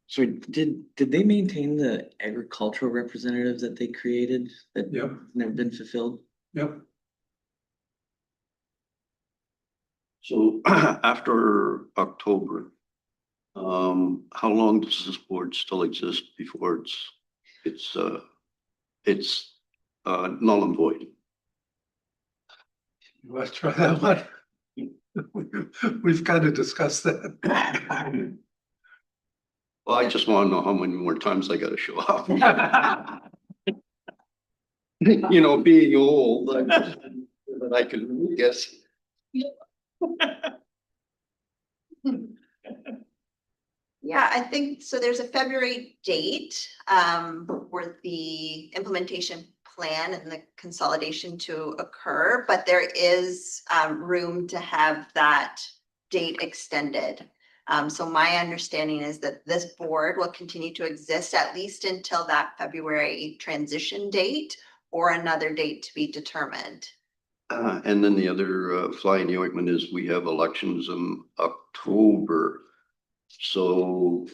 S10: So did they maintain the agricultural representatives that they created that
S4: Yep,
S10: never been fulfilled?
S4: yep.
S3: So after October, how long does this board still exist before it's null and void?
S4: Let's try that one. We've kind of discussed that.
S3: Well, I just want to know how many more times I gotta show up. You know, being old, but I can guess.
S7: Yeah, I think, so there's a February date for the implementation plan and the consolidation to occur, but there is room to have that date extended. So my understanding is that this board will continue to exist at least until that February transition date or another date to be determined.
S3: And then the other fly in the ointment is we have elections in October. So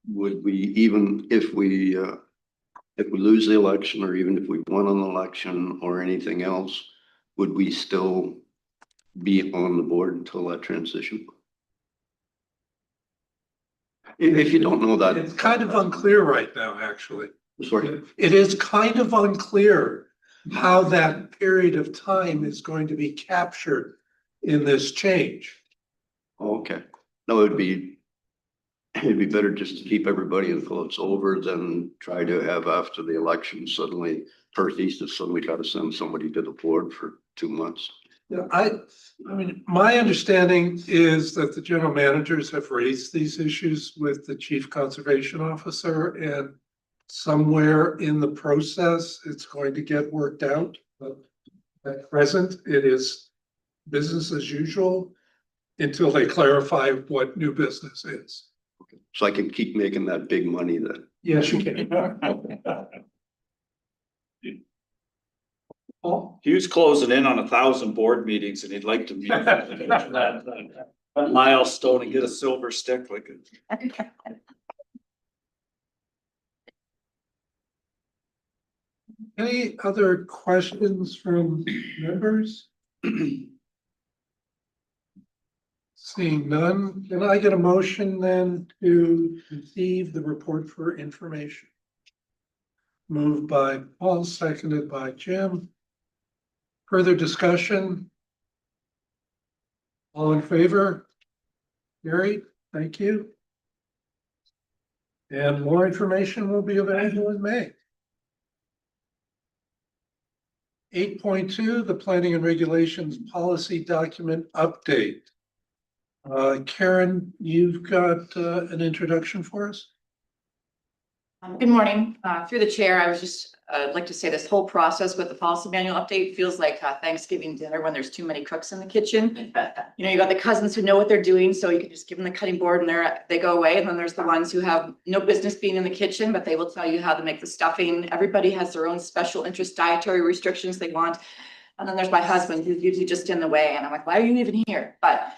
S3: would we, even if we lose the election, or even if we won an election or anything else, would we still be on the board until that transition? If you don't know that.
S4: It's kind of unclear right now, actually.
S3: Sorry.
S4: It is kind of unclear how that period of time is going to be captured in this change.
S3: Okay. No, it'd be better just to keep everybody until it's over than try to have after the election suddenly Perth East has suddenly got to send somebody to the board for 2 months.
S4: Yeah, I mean, my understanding is that the general managers have raised these issues with the chief conservation officer, and somewhere in the process, it's going to get worked out. But at present, it is business as usual until they clarify what new business is.
S3: So I can keep making that big money then.
S4: Yes, you can. Paul?
S2: Hugh's closing in on 1,000 board meetings and he'd like to meet that milestone and get a silver stick like it.
S4: Any other questions from members? Seeing none, can I get a motion then to receive the report for information? Moved by Paul, seconded by Jim. Further discussion? All in favor? Carried, thank you. And more information will be available in May. 8.2, the Planning and Regulations Policy Document Update. Karen, you've got an introduction for us?
S9: Good morning. Through the chair, I was just, like to say this whole process with the policy manual update feels like Thanksgiving dinner when there's too many cooks in the kitchen. You know, you got the cousins who know what they're doing, so you can just give them the cutting board and they go away. And then there's the ones who have no business being in the kitchen, but they will tell you how to make the stuffing. Everybody has their own special interest dietary restrictions they want. And then there's my husband who's usually just in the way. And I'm like, why are you even here? But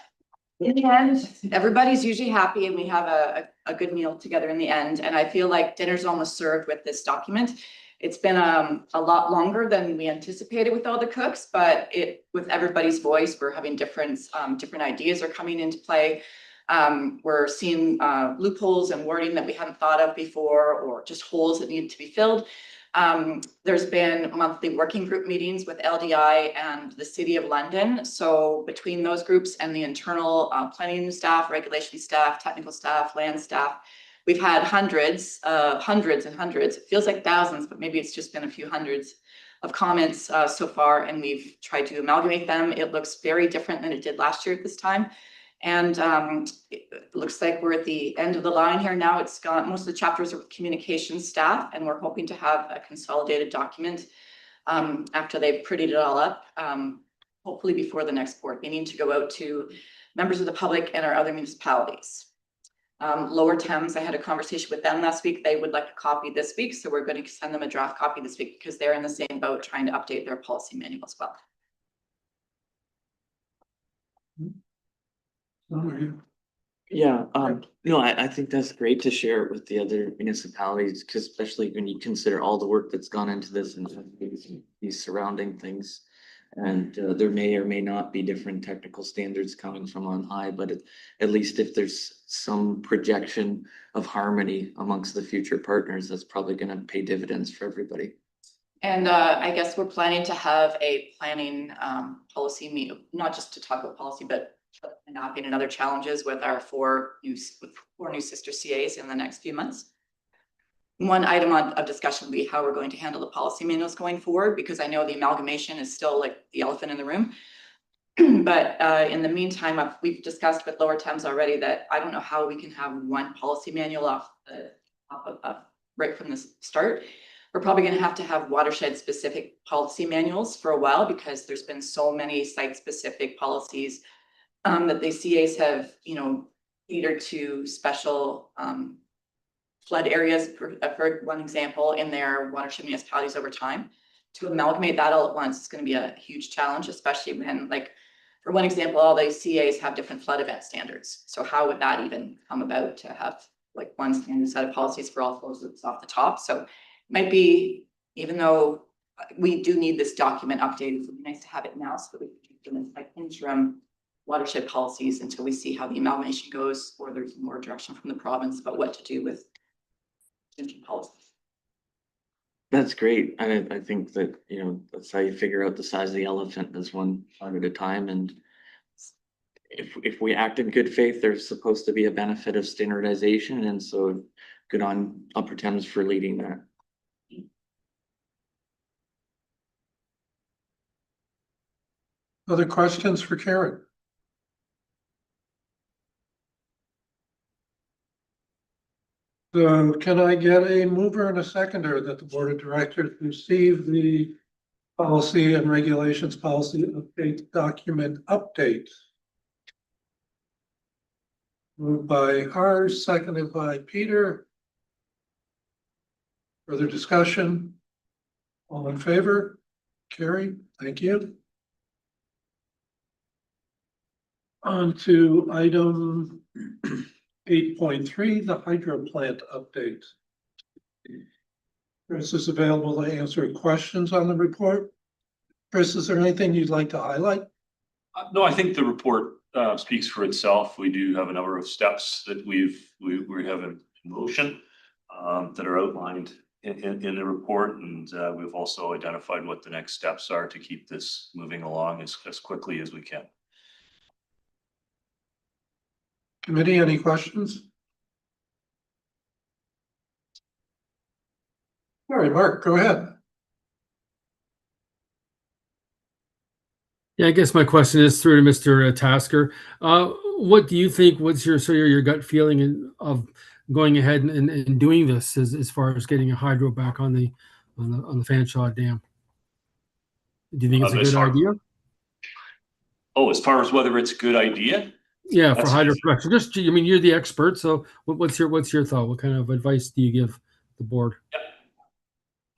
S9: in the end, everybody's usually happy and we have a good meal together in the end. And I feel like dinner's almost served with this document. It's been a lot longer than we anticipated with all the cooks, but with everybody's voice, we're having different ideas are coming into play. We're seeing loopholes and wording that we hadn't thought of before, or just holes that need to be filled. There's been monthly working group meetings with LDI and the City of London. So between those groups and the internal planning staff, regulation staff, technical staff, land staff, we've had hundreds and hundreds. It feels like thousands, but maybe it's just been a few hundreds of comments so far, and we've tried to amalgamate them. It looks very different than it did last year at this time. And it looks like we're at the end of the line here now. It's got, most of the chapters are with communications staff, and we're hoping to have a consolidated document after they've prettied it all up, hopefully before the next board meeting, to go out to members of the public and our other municipalities. Lower Thames, I had a conversation with them last week. They would like a copy this week, so we're going to send them a draft copy this week because they're in the same boat trying to update their policy manual as well.
S10: Yeah, no, I think that's great to share it with the other municipalities, because especially when you consider all the work that's gone into this and these surrounding things. And there may or may not be different technical standards coming from on high, but at least if there's some projection of harmony amongst the future partners, that's probably gonna pay dividends for everybody.
S9: And I guess we're planning to have a planning policy meeting, not just to talk about policy, but mapping and other challenges with our four new sister CAs in the next few months. One item of discussion will be how we're going to handle the policy manuals going forward, because I know the amalgamation is still like the elephant in the room. But in the meantime, we've discussed with Lower Thames already that I don't know how we can have one policy manual off right from the start. We're probably going to have watershed specific policy manuals for a while, because there's been so many site specific policies that the CAs have, catered to special flood areas, for one example, in their watershed municipalities over time. To amalgamate that all at once is going to be a huge challenge, especially when, like, for one example, all the CAs have different flood event standards. So how would that even come about to have like one standard set of policies for all flows off the top? So it might be, even though we do need this document updated, it would be nice to have it now so that we can do like interim watershed policies until we see how the amalgamation goes, or there's more direction from the province about what to do with policies.
S10: That's great. I think that, that's how you figure out the size of the elephant, is one part at a time. And if we act in good faith, there's supposed to be a benefit of standardization. And so good on Upper Thames for leading that.
S4: Other questions for Karen? So can I get a mover and a seconder that the board of directors receive the policy and regulations policy update document update? Moved by Hars, seconded by Peter. Further discussion? All in favor? Carried. Thank you. On to item 8.3, the hydro plant update. Chris is available to answer questions on the report. Chris, is there anything you'd like to highlight?
S11: No, I think the report speaks for itself. We do have a number of steps that we have in motion that are outlined in the report, and we've also identified what the next steps are to keep this moving along as quickly as we can.
S4: Committee, any questions? All right, Mark, go ahead.
S6: Yeah, I guess my question is through to Mr. Tasker. What do you think? What's your gut feeling of going ahead and doing this as far as getting a hydro back on the Fanshawe Dam? Do you think it's a good idea?
S11: Oh, as far as whether it's a good idea?
S6: Yeah, for hydro production. Just, I mean, you're the expert, so what's your thought? What kind of advice do you give the board?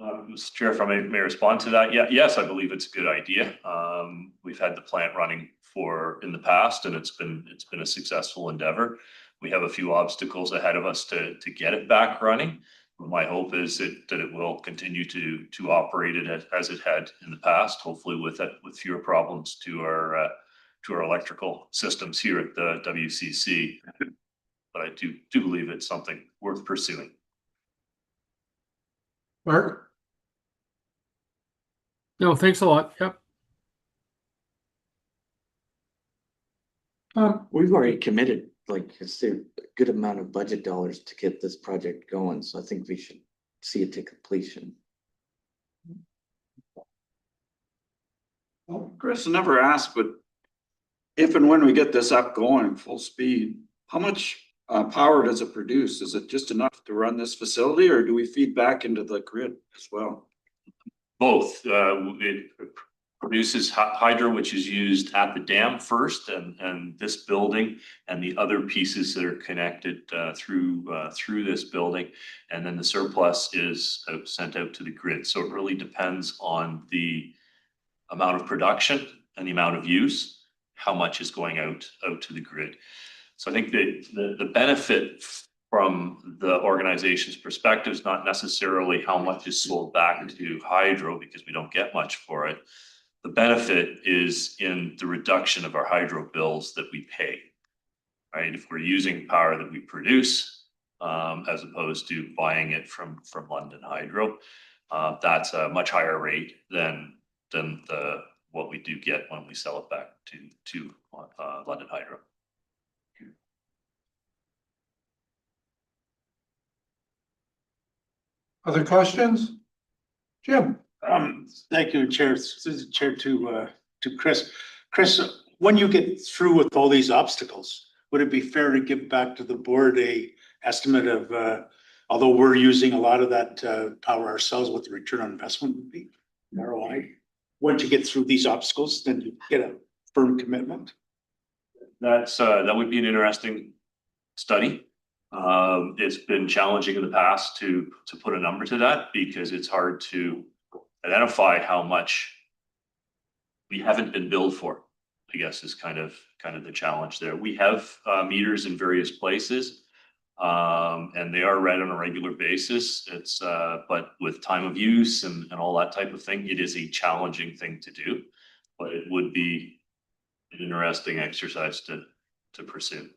S11: Mr. Chair, if I may respond to that. Yeah, yes, I believe it's a good idea. We've had the plant running in the past, and it's been a successful endeavor. We have a few obstacles ahead of us to get it back running. My hope is that it will continue to operate it as it had in the past, hopefully with fewer problems to our electrical systems here at the WCC. But I do believe it's something worth pursuing.
S4: Mark?
S6: No, thanks a lot. Yep.
S10: We've already committed like a good amount of budget dollars to get this project going, so I think we should see it to completion.
S2: Well, Chris never asked, but if and when we get this up going full speed, how much power does it produce? Is it just enough to run this facility, or do we feed back into the grid as well?
S11: Both, it produces hydro, which is used at the dam first, and this building and the other pieces that are connected through this building. And then the surplus is sent out to the grid. So it really depends on the amount of production and the amount of use, how much is going out to the grid. So I think that the benefit from the organization's perspective is not necessarily how much is sold back to hydro, because we don't get much for it. The benefit is in the reduction of our hydro bills that we pay, right? If we're using power that we produce, as opposed to buying it from London Hydro, that's a much higher rate than what we do get when we sell it back to London Hydro.
S4: Other questions? Jim?
S12: Thank you, Chair. This is Chair to Chris. Chris, when you get through with all these obstacles, would it be fair to give back to the board a estimate of, although we're using a lot of that power ourselves, what the return on investment would be, ROI? Once you get through these obstacles, then you get a firm commitment.
S11: That would be an interesting study. It's been challenging in the past to put a number to that, because it's hard to identify how much we haven't been billed for, I guess, is kind of the challenge there. We have meters in various places, and they are read on a regular basis. It's but with time of use and all that type of thing, it is a challenging thing to do, but it would be an interesting exercise to pursue.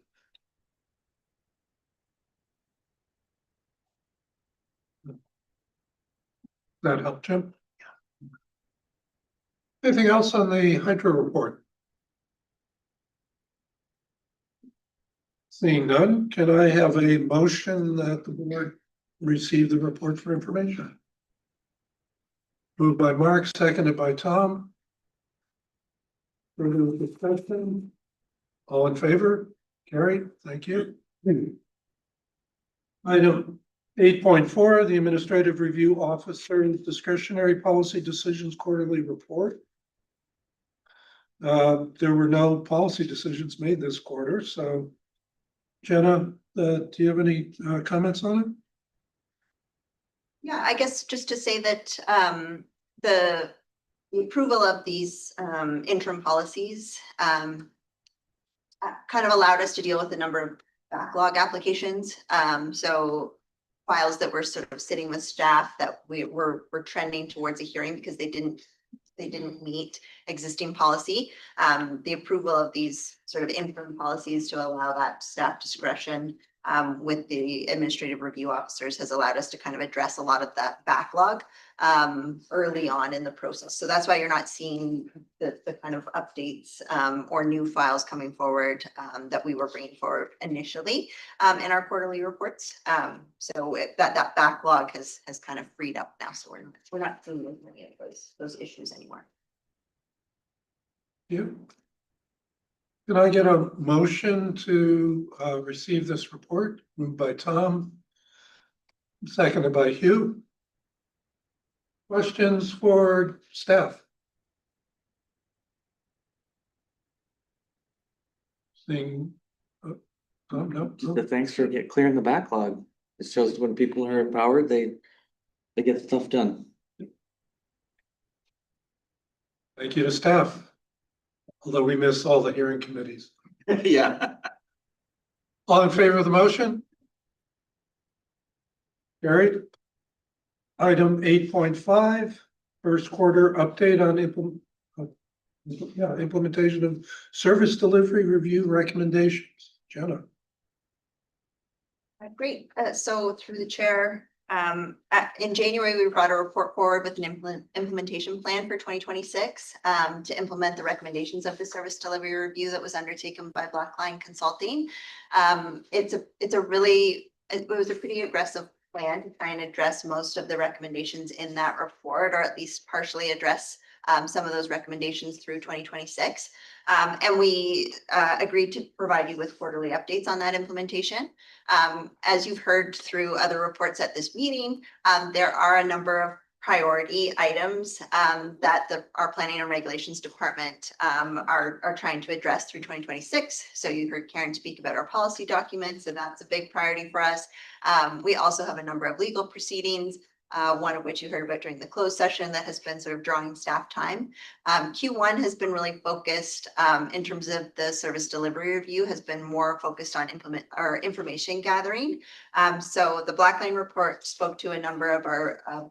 S4: That help, Jim? Anything else on the hydro report? Seeing none, can I have a motion that the board receive the report for information? Moved by Mark, seconded by Tom. Further discussion? All in favor? Carried, thank you. Item 8.4, the Administrative Review Officer's Discretionary Policy Decisions Quarterly Report. There were no policy decisions made this quarter, so Jenna, do you have any comments on it?
S7: Yeah, I guess just to say that the approval of these interim policies kind of allowed us to deal with a number of backlog applications. So files that were sort of sitting with staff that we're trending towards a hearing because they didn't meet existing policy. The approval of these sort of interim policies to allow that staff discretion with the administrative review officers has allowed us to kind of address a lot of that backlog early on in the process. So that's why you're not seeing the kind of updates or new files coming forward that we were bringing forward initially in our quarterly reports. So that backlog has kind of freed up now. So we're not seeing many of those issues anymore.
S4: Yeah. Can I get a motion to receive this report? Moved by Tom, seconded by Hugh. Questions for staff? Seeing, no.
S10: Thanks for clearing the backlog. It shows when people are empowered, they get stuff done.
S4: Thank you to staff. Although we miss all the hearing committees.
S2: Yeah.
S4: All in favor of the motion? Carried. Item 8.5, first quarter update on implementation of service delivery review recommendations. Jenna.
S7: Great. So through the chair, in January, we brought a report forward with an implementation plan for 2026 to implement the recommendations of the service delivery review that was undertaken by Blackline Consulting. It was a pretty aggressive plan to try and address most of the recommendations in that report, or at least partially address some of those recommendations through 2026. And we agreed to provide you with quarterly updates on that implementation. As you've heard through other reports at this meeting, there are a number of priority items that our planning and regulations department are trying to address through 2026. So you heard Karen speak about our policy documents, and that's a big priority for us. We also have a number of legal proceedings, one of which you heard about during the closed session that has been sort of drawing staff time. Q1 has been really focused in terms of the service delivery review, has been more focused on information gathering. So the Blackline report spoke to a number of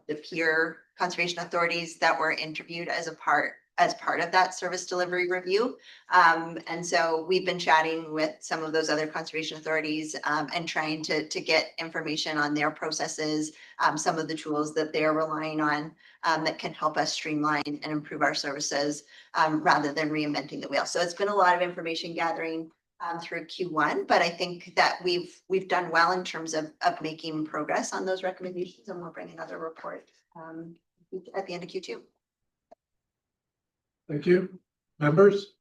S7: the peer conservation authorities that were interviewed as part of that service delivery review. And so we've been chatting with some of those other conservation authorities and trying to get information on their processes, some of the tools that they're relying on that can help us streamline and improve our services rather than reinventing the wheel. So it's been a lot of information gathering through Q1, but I think that we've done well in terms of making progress on those recommendations, and we'll bring another report at the end of Q2.
S4: Thank you. Members?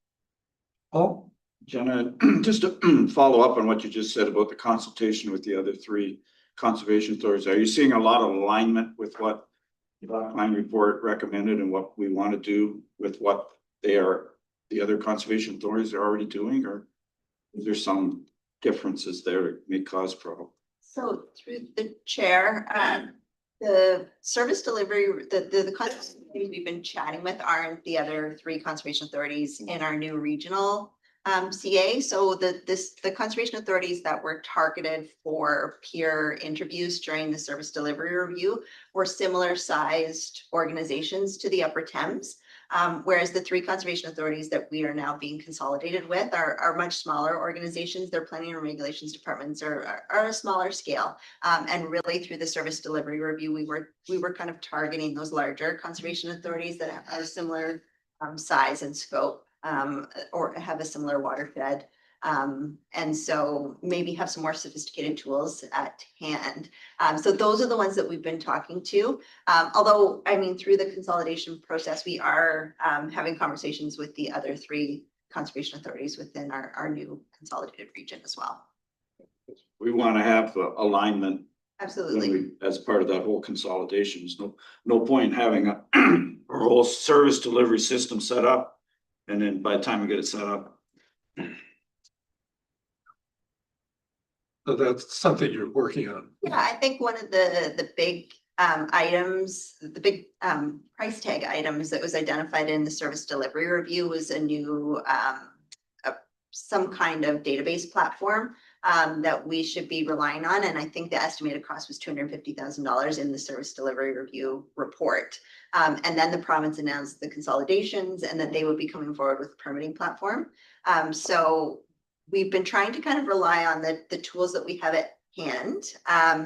S4: Paul?
S2: Jenna, just to follow up on what you just said about the consultation with the other three conservation authorities, are you seeing a lot of alignment with what the Blackline report recommended and what we want to do with what the other conservation authorities are already doing, or is there some differences there that may cause problem?
S7: So through the chair, the service delivery, the conservation we've been chatting with are the other three conservation authorities in our new regional CA. So the conservation authorities that were targeted for peer interviews during the service delivery review were similar sized organizations to the Upper Thames. Whereas the three conservation authorities that we are now being consolidated with are much smaller organizations. Their planning and regulations departments are a smaller scale. And really through the service delivery review, we were kind of targeting those larger conservation authorities that are similar size and scope or have a similar watershed. And so maybe have some more sophisticated tools at hand. So those are the ones that we've been talking to. Although, I mean, through the consolidation process, we are having conversations with the other three conservation authorities within our new consolidated region as well.
S2: We want to have alignment.
S7: Absolutely.
S2: As part of that whole consolidation. There's no point in having a whole service delivery system set up, and then by the time we get it set up.
S4: So that's something you're working on.
S7: Yeah, I think one of the big items, the big price tag items that was identified in the service delivery review was a new some kind of database platform that we should be relying on. And I think the estimated cost was $250,000 in the service delivery review report. And then the province announced the consolidations and that they would be coming forward with a permitting platform. So we've been trying to kind of rely on the tools that we have at hand.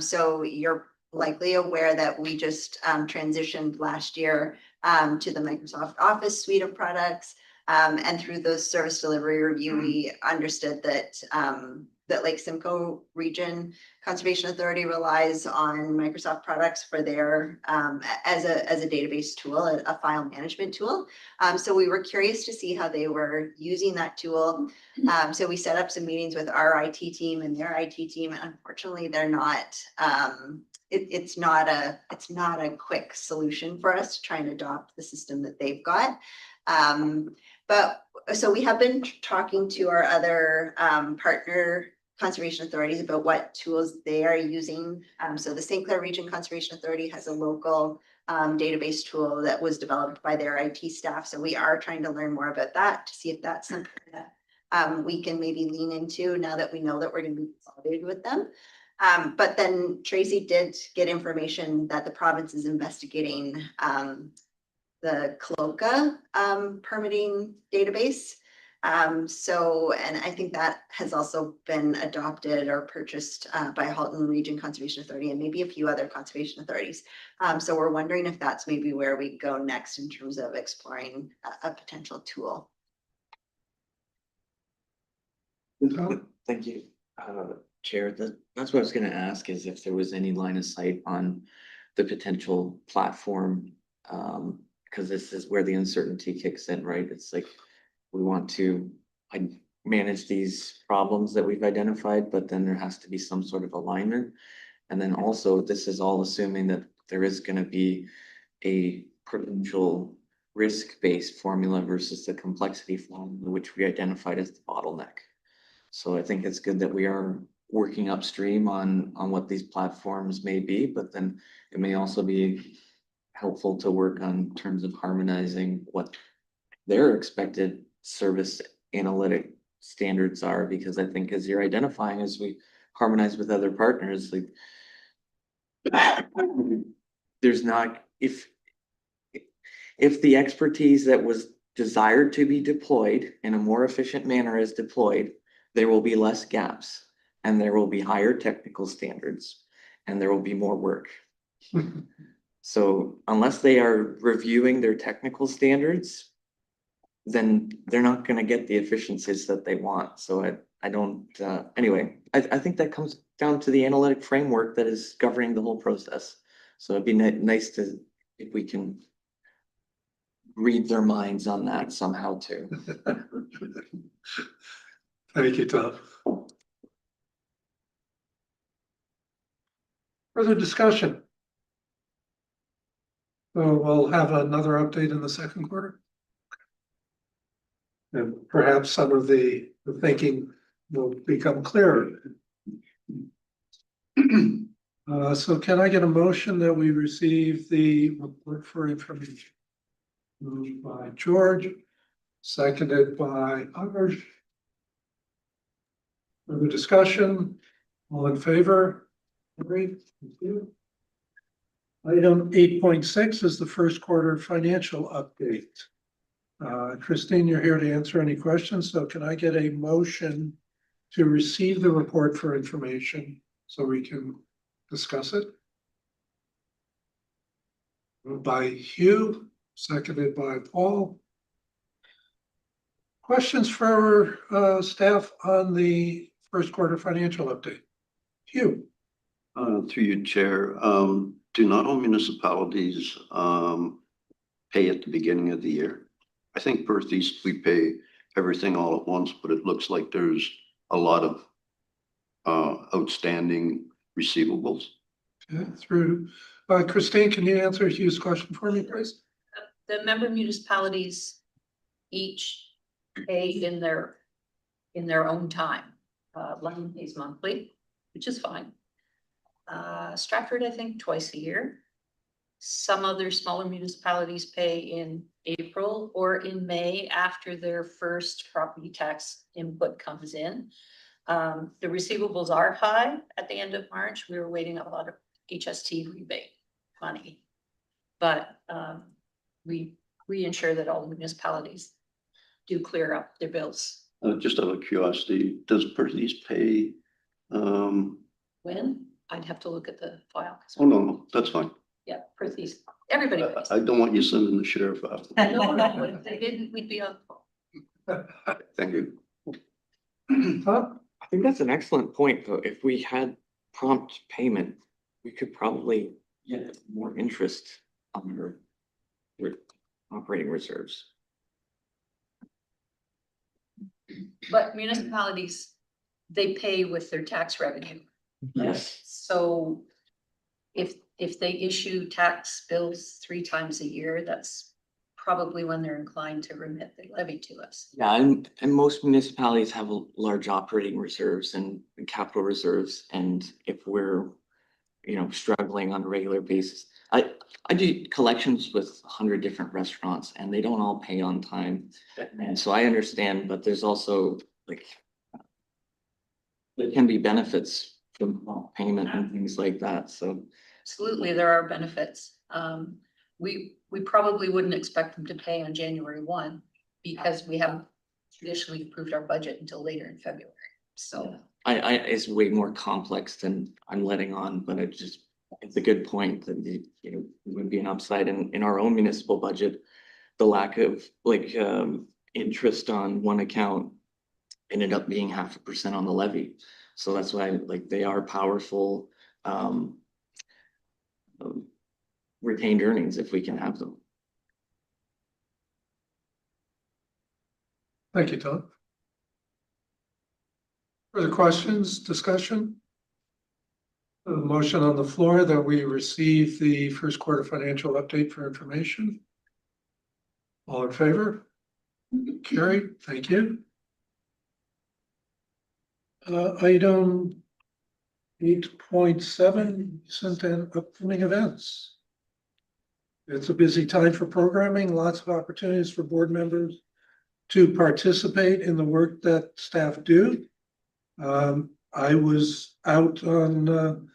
S7: So you're likely aware that we just transitioned last year to the Microsoft Office suite of products. And through the service delivery review, we understood that Lake Simcoe Region Conservation Authority relies on Microsoft products for their as a database tool, a file management tool. So we were curious to see how they were using that tool. So we set up some meetings with our IT team and their IT team. Unfortunately, they're not. It's not a quick solution for us to try and adopt the system that they've got. But so we have been talking to our other partner conservation authorities about what tools they are using. So the St. Clair Region Conservation Authority has a local database tool that was developed by their IT staff. So we are trying to learn more about that to see if that's something that we can maybe lean into now that we know that we're going to be consolidated with them. But then Tracy did get information that the province is investigating the CLOCA permitting database. So, and I think that has also been adopted or purchased by Halton Region Conservation Authority and maybe a few other conservation authorities. So we're wondering if that's maybe where we go next in terms of exploring a potential tool.
S10: Thank you, Chair. That's what I was going to ask, is if there was any line of sight on the potential platform because this is where the uncertainty kicks in, right? It's like, we want to manage these problems that we've identified, but then there has to be some sort of alignment. And then also, this is all assuming that there is gonna be a prudential risk-based formula versus the complexity formula, which we identified as the bottleneck. So I think it's good that we are working upstream on what these platforms may be, but then it may also be helpful to work on terms of harmonizing what their expected service analytic standards are, because I think as you're identifying, as we harmonize with other partners, like there's not, if the expertise that was desired to be deployed in a more efficient manner is deployed, there will be less gaps and there will be higher technical standards and there will be more work. So unless they are reviewing their technical standards, then they're not gonna get the efficiencies that they want. So I don't, anyway, I think that comes down to the analytic framework that is governing the whole process. So it'd be nice to, if we can read their minds on that somehow too.
S4: Thank you, Tom. Further discussion? So we'll have another update in the second quarter. And perhaps some of the thinking will become clearer. So can I get a motion that we receive the report for information? Moved by George, seconded by others. Further discussion, all in favor? Agreed. Thank you. Item 8.6 is the first quarter financial update. Christine, you're here to answer any questions, so can I get a motion to receive the report for information so we can discuss it? Moved by Hugh, seconded by Paul. Questions for staff on the first quarter financial update? Hugh.
S3: Through you, Chair, do not all municipalities pay at the beginning of the year? I think Perth East, we pay everything all at once, but it looks like there's a lot of outstanding receivables.
S4: Okay, through Christine, can you answer Hugh's question for me, please?
S13: The member municipalities each pay in their own time. London pays monthly, which is fine. Stratford, I think, twice a year. Some other smaller municipalities pay in April or in May after their first property tax input comes in. The receivables are high at the end of March. We were waiting a lot of HST rebate money. But we ensure that all the municipalities do clear up their bills.
S3: Just out of curiosity, does Perth East pay?
S13: When? I'd have to look at the file.
S3: Oh, no, that's fine.
S13: Yeah, Perth East, everybody pays.
S3: I don't want you sending the sheriff out.
S13: No, if they didn't, we'd be on.
S3: Thank you.
S4: Huh?
S10: I think that's an excellent point, though. If we had prompt payment, we could probably get more interest on your operating reserves.
S13: But municipalities, they pay with their tax revenue.
S10: Yes.
S13: So if they issue tax bills 3 times a year, that's probably when they're inclined to remit the levy to us.
S10: Yeah, and most municipalities have large operating reserves and capital reserves, and if we're, struggling on a regular basis. I do collections with 100 different restaurants and they don't all pay on time. And so I understand, but there's also there can be benefits from payment and things like that, so.
S13: Absolutely, there are benefits. We probably wouldn't expect them to pay on January 1 because we haven't traditionally approved our budget until later in February. So
S10: It's way more complex than I'm letting on, but it's a good point that it would be an upside in our own municipal budget. The lack of interest on one account ended up being 0.5% on the levy. So that's why they are powerful retained earnings if we can have them.
S4: Thank you, Tom. Further questions, discussion? A motion on the floor that we receive the first quarter financial update for information. All in favor? Carried, thank you. Item 8.7, sent in upcoming events. It's a busy time for programming, lots of opportunities for board members to participate in the work that staff do. I was out on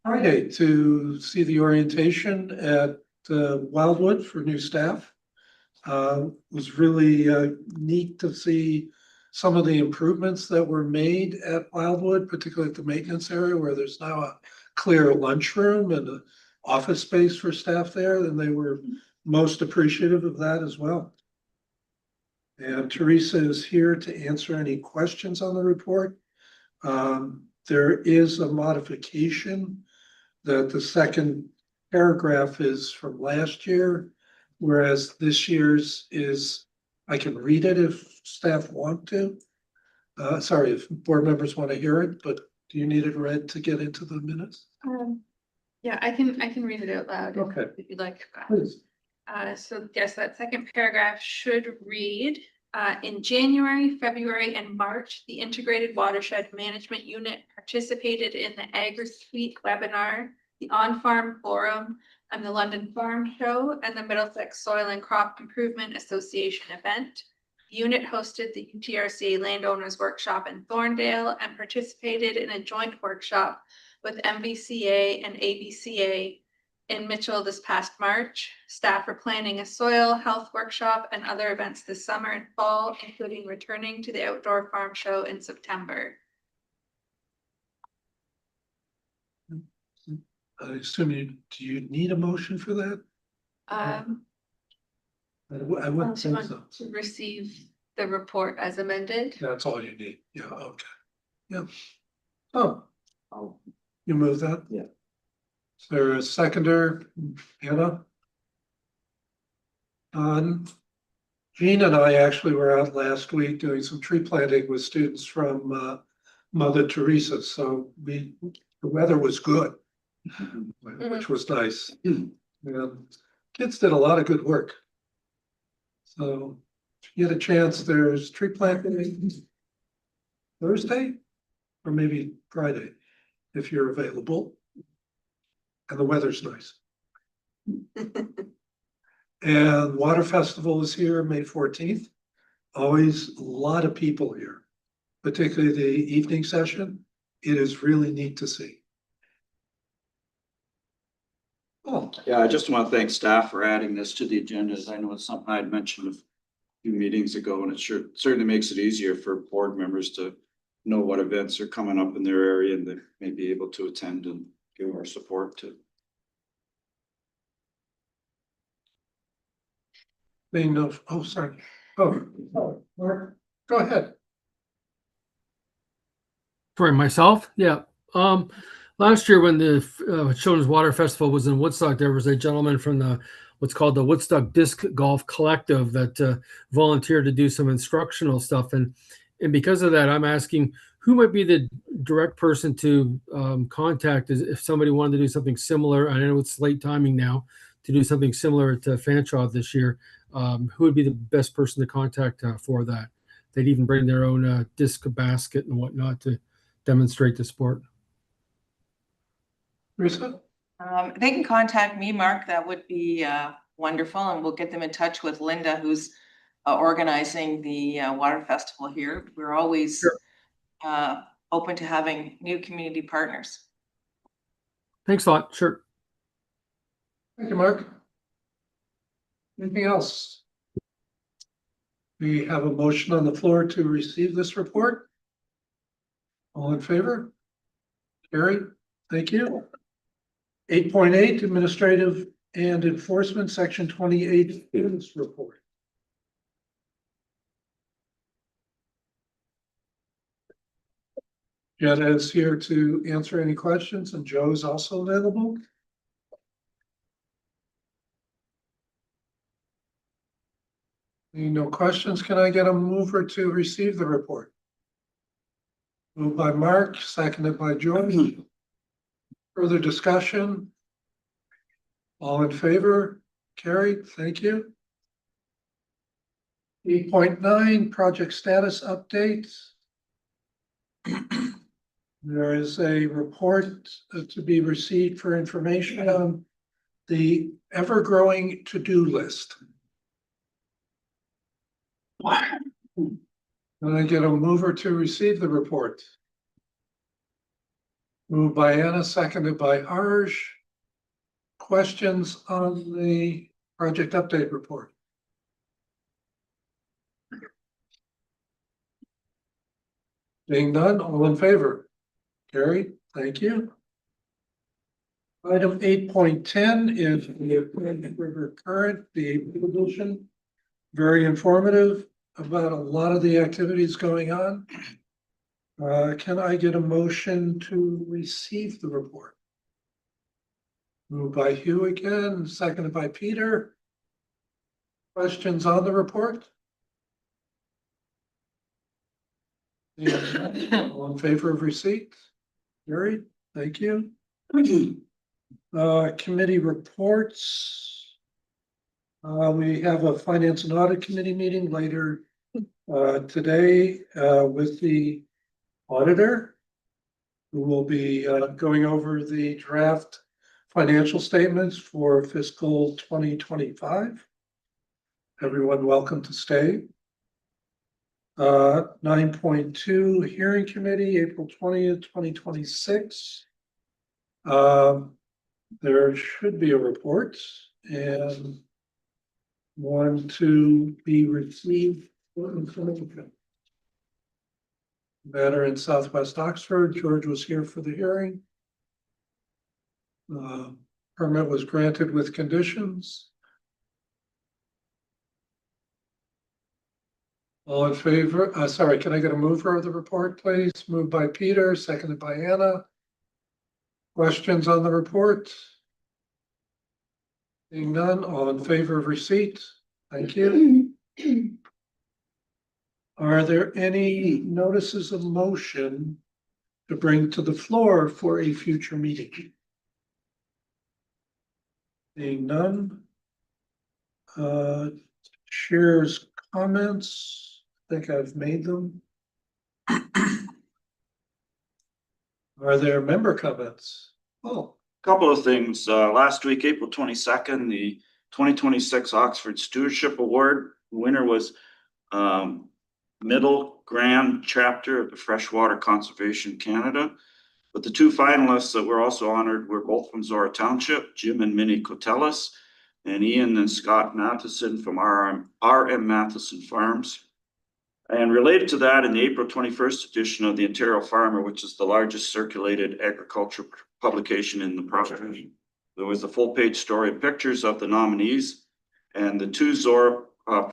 S4: Friday to see the orientation at Wildwood for new staff. It was really neat to see some of the improvements that were made at Wildwood, particularly at the maintenance area where there's now a clear lunchroom and an office space for staff there, and they were most appreciative of that as well. And Teresa is here to answer any questions on the report. There is a modification that the second paragraph is from last year, whereas this year's is, I can read it if staff want to. Sorry, if board members want to hear it, but do you need it read to get into the minutes?
S1: Yeah, I can read it out loud.
S4: Okay.
S1: If you'd like.
S4: Please.
S1: So yes, that second paragraph should read, in January, February, and March, the Integrated Watershed Management Unit participated in the Agri-Suite webinar, the On-Farm Forum, and the London Farm Show, and the Middlesex Soil and Crop Improvement Association event. The unit hosted the UTRCA Landowners Workshop in Thorndale and participated in a joint workshop with MVCA and ABCA in Mitchell this past March. Staff are planning a soil health workshop and other events this summer and fall, including returning to the Outdoor Farm Show in September.
S4: I assume do you need a motion for that? I wouldn't
S1: Do you
S4: think so.
S1: want to receive the report as amended?
S4: That's all you need. Yeah, okay. Yeah. Oh,
S10: Oh,
S4: you move that?
S10: Yeah.
S4: Is there a seconder, Anna? Jean and I actually were out last week doing some tree planting with students from Mother Teresa, so the weather was good, which was nice. And kids did a lot of good work. So if you get a chance, there's tree planting Thursday or maybe Friday, if you're available. And the weather's nice. And Water Festival is here May 14th. Always a lot of people here, particularly the evening session. It is really neat to see. Oh,
S2: Yeah, I just want to thank staff for adding this to the agenda. As I know it's something I had mentioned a few meetings ago, and it certainly makes it easier for board members to know what events are coming up in their area and they may be able to attend and give our support to.
S4: they know, oh, sorry. Oh, Mark, go ahead.
S6: For myself, yeah. Last year when the Children's Water Festival was in Woodstock, there was a gentleman from the what's called the Woodstock Disc Golf Collective that volunteered to do some instructional stuff, and because of that, I'm asking who might be the direct person to contact if somebody wanted to do something similar. I know it's late timing now to do something similar to Fanshawe this year. Who would be the best person to contact for that? They'd even bring their own disc basket and whatnot to demonstrate the sport.
S4: Teresa?
S9: They can contact me, Mark. That would be wonderful, and we'll get them in touch with Linda, who's organizing the water festival here. We're always open to having new community partners.
S6: Thanks a lot. Sure.
S4: Thank you, Mark. Anything else? We have a motion on the floor to receive this report. All in favor? Carried. Thank you. 8.8 Administrative and Enforcement, Section 28 Students Report. Jenna is here to answer any questions, and Joe is also available. No questions. Can I get a mover to receive the report? Moved by Mark, seconded by George. Further discussion? All in favor? Carried. Thank you. 8.9 project status updates. There is a report to be received for information on the ever-growing to-do list. Can I get a mover to receive the report? Moved by Anna, seconded by Harj. Questions on the project update report? Being none, all in favor? Carried, thank you. Item 8.10 is the River Current, the April edition. Very informative about a lot of the activities going on. Can I get a motion to receive the report? Moved by Hugh again, seconded by Peter. Questions on the report? All in favor of receipt? Carried, thank you. Committee reports. We have a Finance and Audit Committee meeting later today with the auditor, who will be going over the draft financial statements for fiscal 2025. Everyone welcome to stay. 9.2 Hearing Committee, April 20th, 2026. There should be a report and one to be received for information. Matter in Southwest Oxford. George was here for the hearing. Permit was granted with conditions. All in favor? Sorry, can I get a mover of the report, please? Moved by Peter, seconded by Anna. Questions on the report? Seeing none, all in favor of receipt? Thank you. Are there any notices of motion to bring to the floor for a future meeting? Seeing none. Shares comments. I think I've made them. Are there member comments? Oh,
S2: Couple of things. Last week, April 22nd, the 2026 Oxford Stewardship Award winner was Middle Grand Chapter of the Freshwater Conservation Canada. But the two finalists that were also honored were both from Zora Township, Jim and Minnie Cotellis, and Ian and Scott Matheson from RM Matheson Farms. And related to that, in the April 21st edition of the Ontario Farmer, which is the largest circulated agriculture publication in the province, there was a full-page story of pictures of the nominees, and the two Zora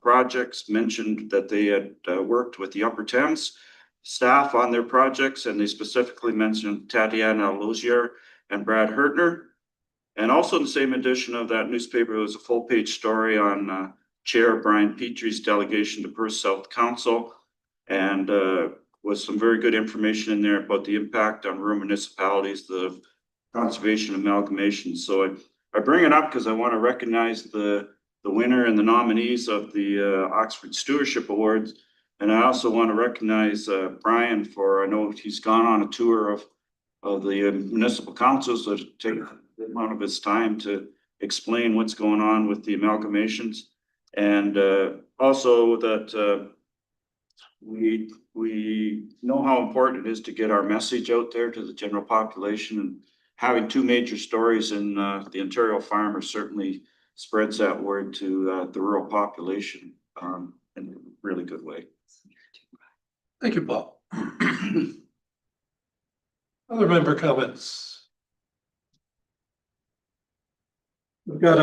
S2: projects mentioned that they had worked with the Upper Thames staff on their projects, and they specifically mentioned Tatiana Lozier and Brad Hertner. And also in the same edition of that newspaper, there was a full-page story on Chair Brian Petrie's delegation to Perth South Council, and with some very good information in there about the impact on rural municipalities, the conservation amalgamation. So I bring it up because I want to recognize the winner and the nominees of the Oxford Stewardship Awards. And I also want to recognize Brian for, I know he's gone on a tour of the municipal councils that take a amount of his time to explain what's going on with the amalgamations. And also that we know how important it is to get our message out there to the general population, and having two major stories in the Ontario Farmer certainly spreads that word to the rural population in a really good way.
S4: thank you, Paul. Other member comments? We've got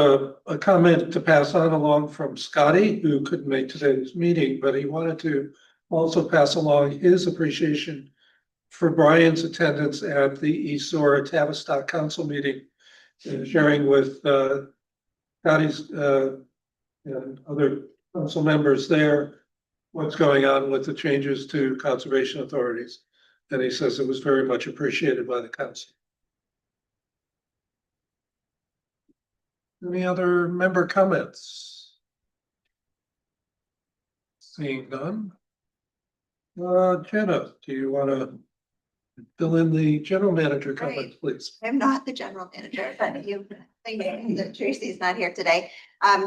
S4: a comment to pass on along from Scotty, who couldn't make today's meeting, but he wanted to also pass along his appreciation for Brian's attendance at the East Zora Tavistock Council meeting, and sharing with Scotty's and other council members there what's going on with the changes to conservation authorities. And he says it was very much appreciated by the council. Any other member comments? Seeing none. Jenna, do you want to fill in the general manager comments, please?
S7: I'm not the general manager, but thank you that Tracy's not here today.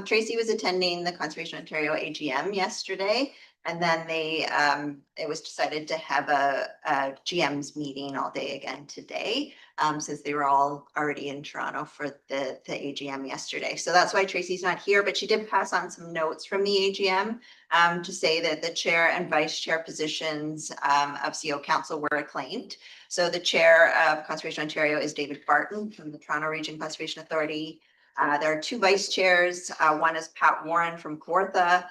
S7: Tracy was attending the Conservation Ontario AGM yesterday. And then it was decided to have a GM's meeting all day again today, since they were all already in Toronto for the AGM yesterday. So that's why Tracy's not here, but she did pass on some notes from the AGM to say that the chair and vice chair positions of CO Council were acclaimed. So the chair of Conservation Ontario is David Barton from the Toronto Region Conservation Authority. There are two vice chairs. One is Pat Warren from Kawartha,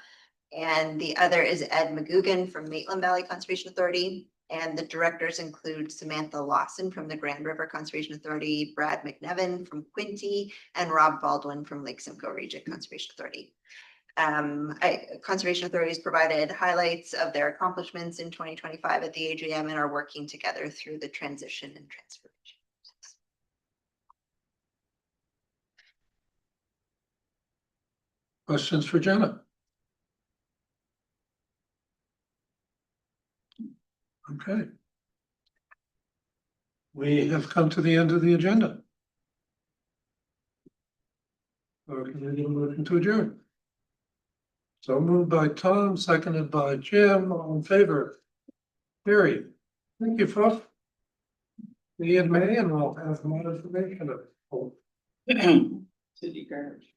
S7: and the other is Ed McGugan from Maitland Valley Conservation Authority. And the directors include Samantha Lawson from the Grand River Conservation Authority, Brad McNevin from Quinte, and Rob Baldwin from Lake Simcoe Region Conservation Authority. Conservation authorities provided highlights of their accomplishments in 2025 at the AGM and are working together through the transition and transformation.
S4: Questions for Jenna? Okay. We have come to the end of the agenda. So can we get a motion to adjourn? So moved by Tom, seconded by Jim, all in favor. Carried. Thank you, folks. See you in May, and we'll have more information.
S10: City garbage.